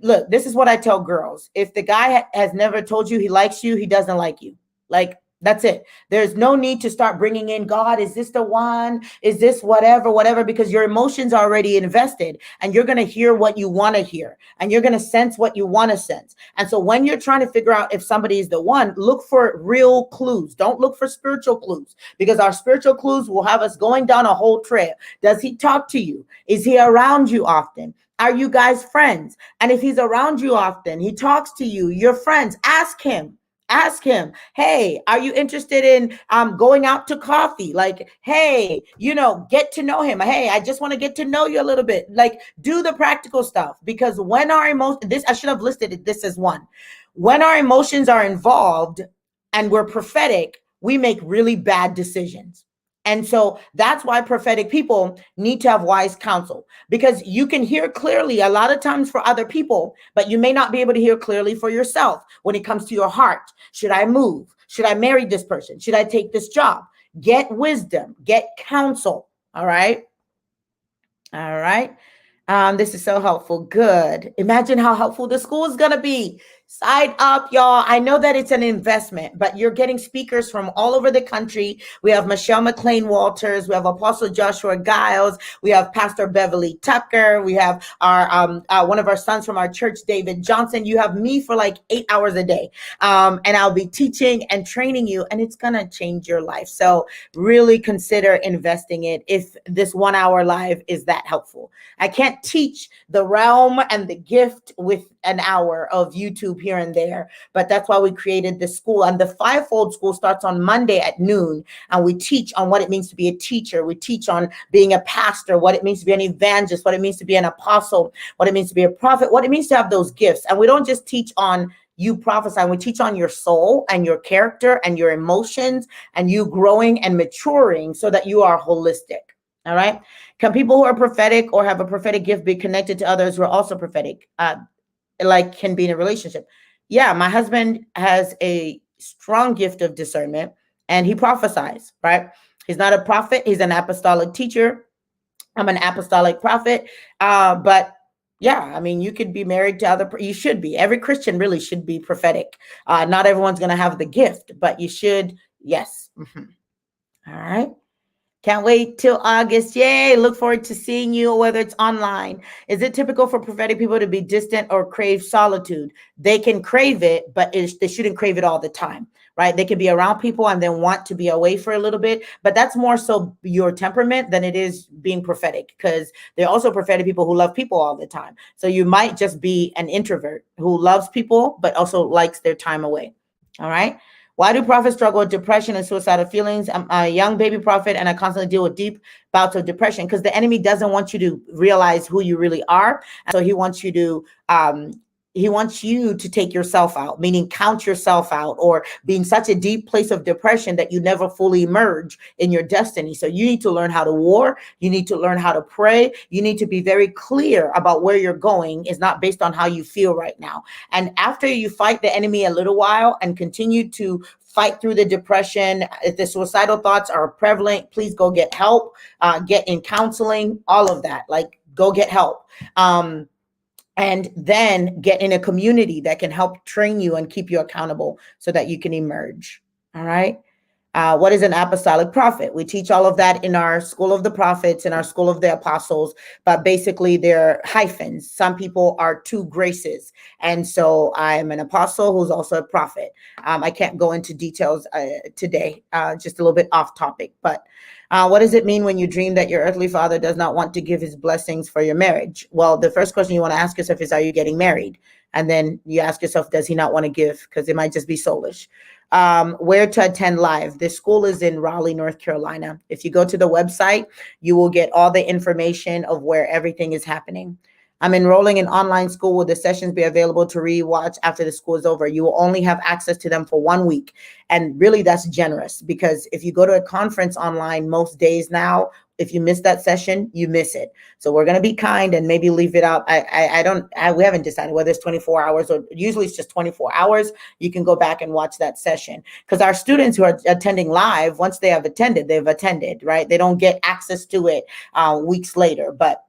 Look, this is what I tell girls. If the guy has never told you he likes you, he doesn't like you. Like, that's it. There's no need to start bringing in God. Is this the one? Is this whatever? Because your emotions are already invested and you're going to hear what you want to hear and you're going to sense what you want to sense. And so when you're trying to figure out if somebody is the one, look for real clues. Don't look for spiritual clues, because our spiritual clues will have us going down a whole trail. Does he talk to you? Is he around you often? Are you guys friends? And if he's around you often, he talks to you, you're friends, ask him. Hey, are you interested in going out to coffee? Like, hey, get to know him. Hey, I just want to get to know you a little bit. Like, do the practical stuff, because when our emotions, I should have listed this as one. When our emotions are involved and we're prophetic, we make really bad decisions. And so that's why prophetic people need to have wise counsel, because you can hear clearly a lot of times for other people, but you may not be able to hear clearly for yourself when it comes to your heart. Should I move? Should I marry this person? Should I take this job? Get wisdom, get counsel. All right. All right. This is so helpful. Good. Imagine how helpful the school is going to be. Side up, y'all. I know that it's an investment, but you're getting speakers from all over the country. We have Michelle McLean Walters. We have Apostle Joshua Giles. We have Pastor Beverly Tucker. We have our one of our sons from our church, David Johnson. You have me for like 8 hours a day. And I'll be teaching and training you, and it's going to change your life. So really consider investing it if this 1 hour live is that helpful. I can't teach the realm and the gift with an hour of YouTube here and there, but that's why we created this school. And the fivefold school starts on Monday at noon, and we teach on what it means to be a teacher. We teach on being a pastor, what it means to be an evangelist, what it means to be an apostle, what it means to be a prophet, what it means to have those gifts. And we don't just teach on you prophesying, we teach on your soul and your character and your emotions and you growing and maturing so that you are holistic. All right. Can people who are prophetic or have a prophetic gift be connected to others who are also prophetic? Like can be in a relationship? Yeah, my husband has a strong gift of discernment and he prophesies, right? He's not a prophet. He's an apostolic teacher. I'm an apostolic prophet. But yeah, I mean, you could be married to you should be. Every Christian really should be prophetic. Not everyone's going to have the gift, but you should. Yes. All right. Can't wait till August. Yay. Look forward to seeing you, whether it's online. Is it typical for prophetic people to be distant or crave solitude? They can crave it, but they shouldn't crave it all the time, right? They can be around people and then want to be away for a little bit, but that's more so your temperament than it is being prophetic, because there are also prophetic people who love people all the time. So you might just be an introvert who loves people, but also likes their time away. All right. Why do prophets struggle with depression and suicidal feelings? I'm a young baby prophet and I constantly deal with deep bouts of depression because the enemy doesn't want you to realize who you really are. And so he wants you to take yourself out, meaning count yourself out, or be in such a deep place of depression that you never fully emerge in your destiny. So you need to learn how to war. You need to learn how to pray. You need to be very clear about where you're going. It's not based on how you feel right now. And after you fight the enemy a little while and continue to fight through the depression, if the suicidal thoughts are prevalent, please go get help, get in counseling, all of that. Like, go get help. And then get in a community that can help train you and keep you accountable so that you can emerge. All right. What is an apostolic prophet? We teach all of that in our School of the Prophets, in our School of the Apostles, but basically they're hyphens. Some people are two graces. And so I'm an apostle who's also a prophet. I can't go into details today, just a little bit off topic, but what does it mean when you dream that your earthly father does not want to give his blessings for your marriage? Well, the first question you want to ask yourself is, are you getting married? And then you ask yourself, does he not want to give? Because it might just be soulish. Where to attend live? This school is in Raleigh, North Carolina. If you go to the website, you will get all the information of where everything is happening. I'm enrolling in online school. Will the sessions be available to rewatch after the school is over? You will only have access to them for 1 week. And really, that's generous, because if you go to a conference online most days now, if you miss that session, you miss it. So we're going to be kind and maybe leave it out. We haven't decided whether it's 24 hours or usually it's just 24 hours. You can go back and watch that session, because our students who are attending live, once they have attended, they've attended, right? They don't get access to it weeks later, but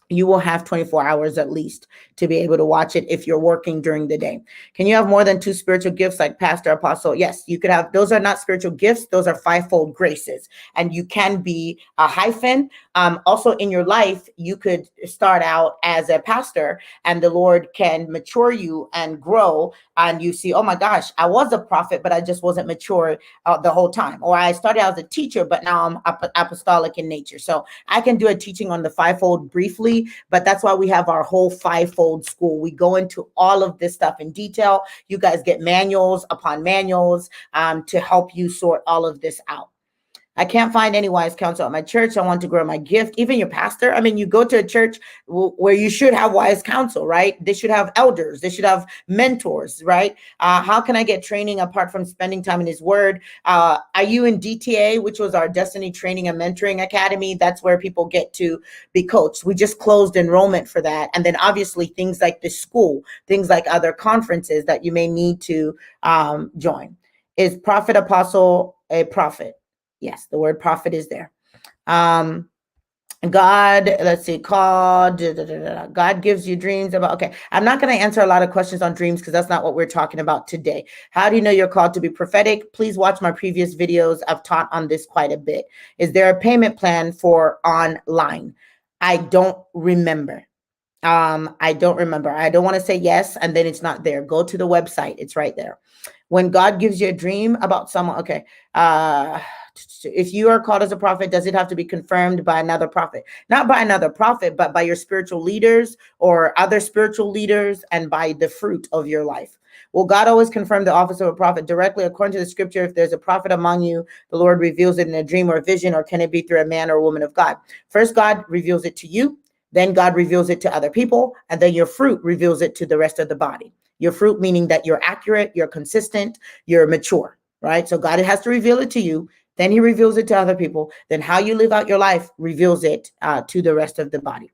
you will have 24 hours at least to be able to watch it if you're working during the day. Can you have more than 2 spiritual gifts like pastor, apostle? Yes, you could have. Those are not spiritual gifts. Those are fivefold graces. And you can be a hyphen. Also in your life, you could start out as a pastor and the Lord can mature you and grow. And you see, oh my gosh, I was a prophet, but I just wasn't mature the whole time. Or I started out as a teacher, but now I'm apostolic in nature. So I can do a teaching on the fivefold briefly, but that's why we have our whole fivefold school. We go into all of this stuff in detail. You guys get manuals upon manuals to help you sort all of this out. I can't find any wise counsel at my church. I want to grow my gift. Even your pastor. I mean, you go to a church where you should have wise counsel, right? They should have elders. They should have mentors, right? How can I get training apart from spending time in His Word? Are you in DTA, which was our Destiny Training and Mentoring Academy? That's where people get to be coached. We just closed enrollment for that. And then obviously things like the school, things like other conferences that you may need to join. Is prophet apostle a prophet? Yes, the word prophet is there. God, let's see, called, God gives you dreams about, okay. I'm not going to answer a lot of questions on dreams because that's not what we're talking about today. How do you know you're called to be prophetic? Please watch my previous videos. I've taught on this quite a bit. Is there a payment plan for online? I don't remember. I don't remember. I don't want to say yes and then it's not there. Go to the website. It's right there. When God gives you a dream about someone, okay. If you are called as a prophet, does it have to be confirmed by another prophet? Not by another prophet, but by your spiritual leaders or other spiritual leaders and by the fruit of your life. Will God always confirm the office of a prophet directly according to the scripture? If there's a prophet among you, the Lord reveals it in a dream or a vision, or can it be through a man or a woman of God? First, God reveals it to you. Then God reveals it to other people, and then your fruit reveals it to the rest of the body. Your fruit meaning that you're accurate, you're consistent, you're mature, right? So God has to reveal it to you. Then He reveals it to other people. Then how you live out your life reveals it to the rest of the body.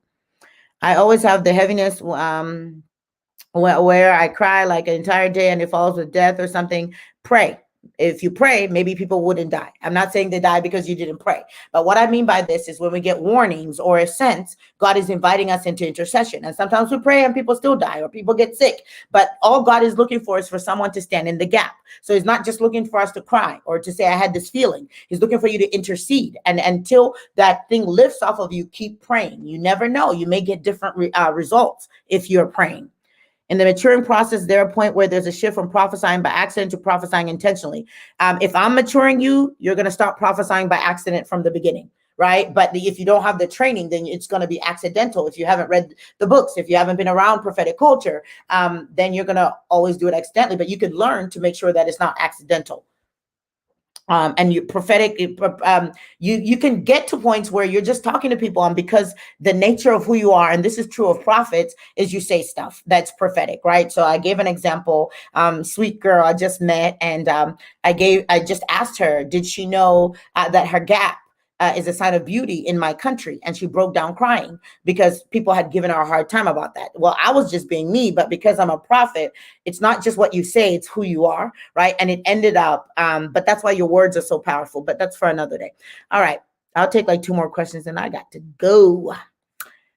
I always have the heaviness where I cry like an entire day and it follows with death or something. Pray. If you pray, maybe people wouldn't die. I'm not saying they die because you didn't pray. But what I mean by this is when we get warnings or a sense, God is inviting us into intercession. And sometimes we pray and people still die or people get sick. But all God is looking for is for someone to stand in the gap. So He's not just looking for us to cry or to say, I had this feeling. He's looking for you to intercede. And until that thing lifts off of you, keep praying. You never know. You may get different results if you're praying. In the maturing process, there a point where there's a shift from prophesying by accident to prophesying intentionally. If I'm maturing you, you're going to stop prophesying by accident from the beginning, right? But if you don't have the training, then it's going to be accidental. If you haven't read the books, if you haven't been around prophetic culture, then you're going to always do it accidentally. But you can learn to make sure that it's not accidental. And you prophetic, you can get to points where you're just talking to people, and because the nature of who you are, and this is true of prophets, is you say stuff that's prophetic, right? So I gave an example. Sweet girl I just met, and I just asked her, did she know that her gap is a sign of beauty in my country? And she broke down crying because people had given her a hard time about that. Well, I was just being me, but because I'm a prophet, it's not just what you say, it's who you are, right? And it ended up, but that's why your words are so powerful, but that's for another day. All right, I'll take like 2 more questions and I got to go.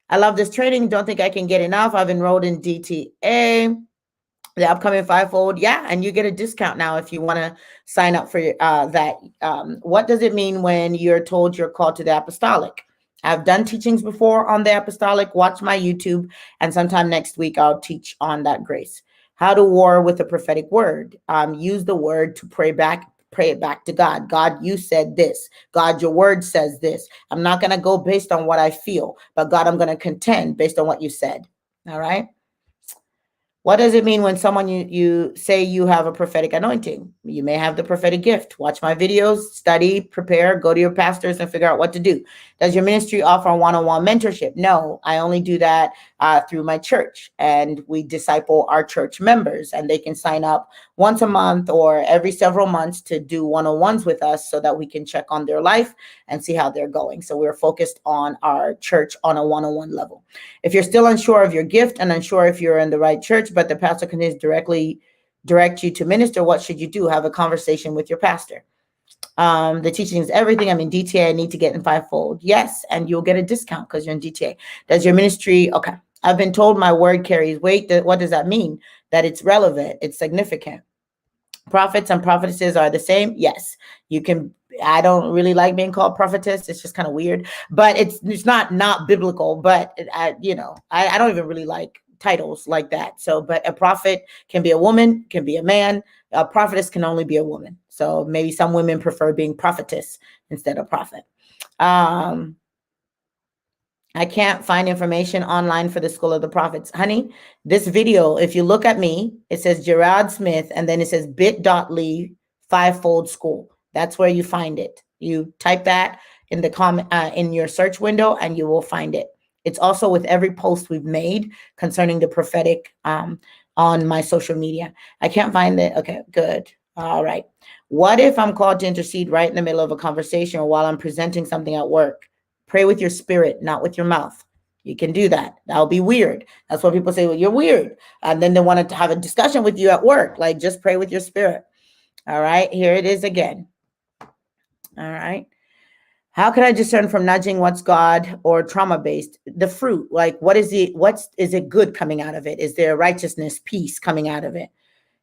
I love this training. Don't think I can get enough. I've enrolled in DTA. The upcoming fivefold, yeah, and you get a discount now if you want to sign up for that. What does it mean when you're told you're called to the apostolic? I've done teachings before on the apostolic. Watch my YouTube, and sometime next week I'll teach on that grace. How to war with the prophetic word. Use the word to pray it back to God. God, you said this. God, your word says this. I'm not going to go based on what I feel, but God, I'm going to contend based on what you said. All right. What does it mean when someone you say you have a prophetic anointing? You may have the prophetic gift. Watch my videos, study, prepare, go to your pastors and figure out what to do. Does your ministry offer one-on-one mentorship? No, I only do that through my church, and we disciple our church members, and they can sign up once a month or every several months to do one-on-ones with us so that we can check on their life and see how they're going. So we're focused on our church on a one-on-one level. If you're still unsure of your gift and unsure if you're in the right church, but the pastor can directly direct you to minister, what should you do? Have a conversation with your pastor. The teaching is everything. I'm in DTA. I need to get in fivefold. Yes, and you'll get a discount because you're in DTA. Does your ministry, okay. I've been told my word carries weight. What does that mean? That it's relevant, it's significant. Prophets and prophetesses are the same. Yes, you can. I don't really like being called prophetess. It's just kind of weird, but it's not biblical. But I don't even really like titles like that. So, but a prophet can be a woman, can be a man. A prophetess can only be a woman. So maybe some women prefer being prophetess instead of prophet. I can't find information online for the School of the Prophets. Honey, this video, if you look at me, it says Gerard Smith, and then it says bit.ly fivefold school. That's where you find it. You type that in the comment in your search window, and you will find it. It's also with every post we've made concerning the prophetic on my social media. I can't find it. Okay, good. All right. What if I'm called to intercede right in the middle of a conversation or while I'm presenting something at work? Pray with your spirit, not with your mouth. You can do that. That'll be weird. That's what people say, well, you're weird. And then they want to have a discussion with you at work. Like, just pray with your spirit. All right. Here it is again. All right. How can I discern from nudging what's God or trauma based? The fruit, like is it good coming out of it? Is there righteousness, peace coming out of it?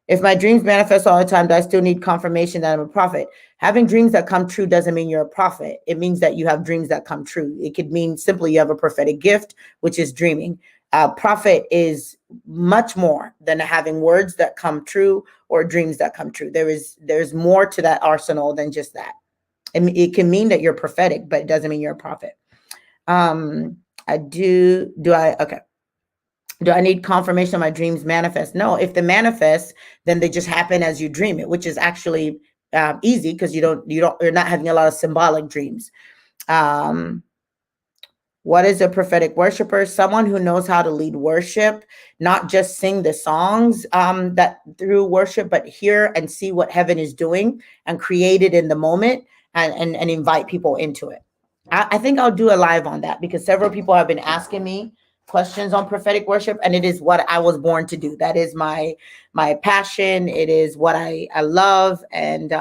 If my dreams manifest all the time, do I still need confirmation that I'm a prophet? Having dreams that come true doesn't mean you're a prophet. It means that you have dreams that come true. It could mean simply you have a prophetic gift, which is dreaming. Prophet is much more than having words that come true or dreams that come true. There's more to that arsenal than just that. It can mean that you're prophetic, but it doesn't mean you're a prophet. Okay. Do I need confirmation of my dreams manifest? No, if they manifest, then they just happen as you dream it, which is actually easy because you're not having a lot of symbolic dreams. What is a prophetic worshiper? Someone who knows how to lead worship, not just sing the songs that through worship, but hear and see what heaven is doing and create it in the moment and invite people into it. I think I'll do a live on that because several people have been asking me questions on prophetic worship, and it is what I was born to do. That is my passion. It is what I love and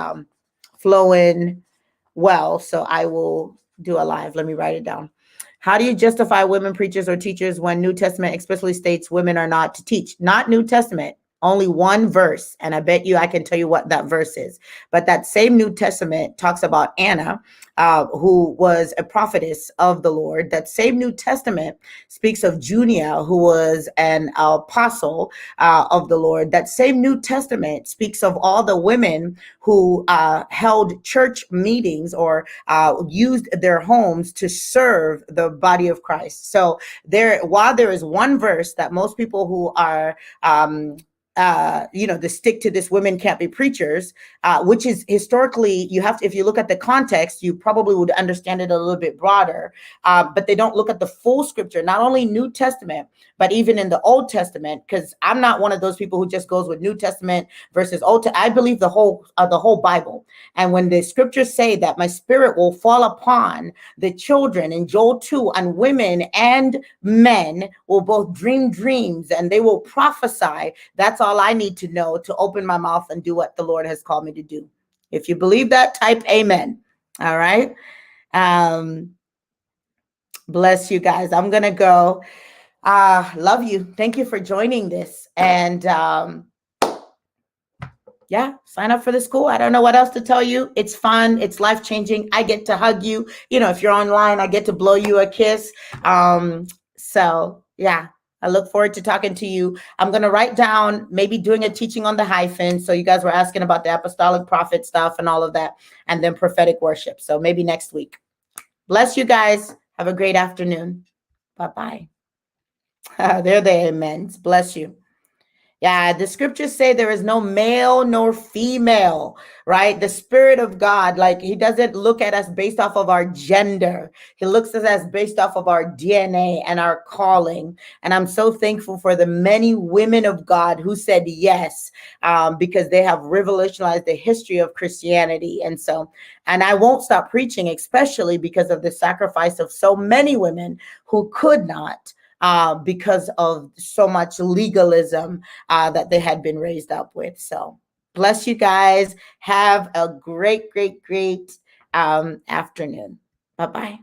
flowing well. So I will do a live. Let me write it down. How do you justify women preachers or teachers when New Testament explicitly states women are not to teach? Not New Testament, only one verse. And I bet you I can tell you what that verse is. But that same New Testament talks about Anna, who was a prophetess of the Lord. That same New Testament speaks of Junia, who was an apostle of the Lord. That same New Testament speaks of all the women who held church meetings or used their homes to serve the body of Christ. So while there is one verse that most people who are to stick to this women can't be preachers, which is historically, if you look at the context, you probably would understand it a little bit broader, but they don't look at the full scripture, not only New Testament, but even in the Old Testament, because I'm not one of those people who just goes with New Testament versus Old Testament. I believe the whole Bible. And when the scriptures say that my spirit will fall upon the children in Joel 2, and women and men will both dream dreams and they will prophesy, that's all I need to know to open my mouth and do what the Lord has called me to do. If you believe that, type amen. All right. Bless you guys. I'm going to go. Love you. Thank you for joining this. And sign up for the school. I don't know what else to tell you. It's fun. It's life-changing. I get to hug you. If you're online, I get to blow you a kiss. I look forward to talking to you. I'm going to write down, maybe doing a teaching on the hyphen. So you guys were asking about the Apostolic Prophet stuff and all of that, and then prophetic worship. So maybe next week. Bless you guys. Have a great afternoon. Bye-bye. They're the amens. Bless you. Yeah, the scriptures say there is no male nor female, right? The Spirit of God, like he doesn't look at us based off of our gender. He looks at us based off of our DNA and our calling. And I'm so thankful for the many women of God who said yes, because they have revolutionized the history of Christianity. And I won't stop preaching, especially because of the sacrifice of so many women who could not. Because of so much legalism that they had been raised up with. So bless you guys. Have a great, great, great afternoon. Bye-bye.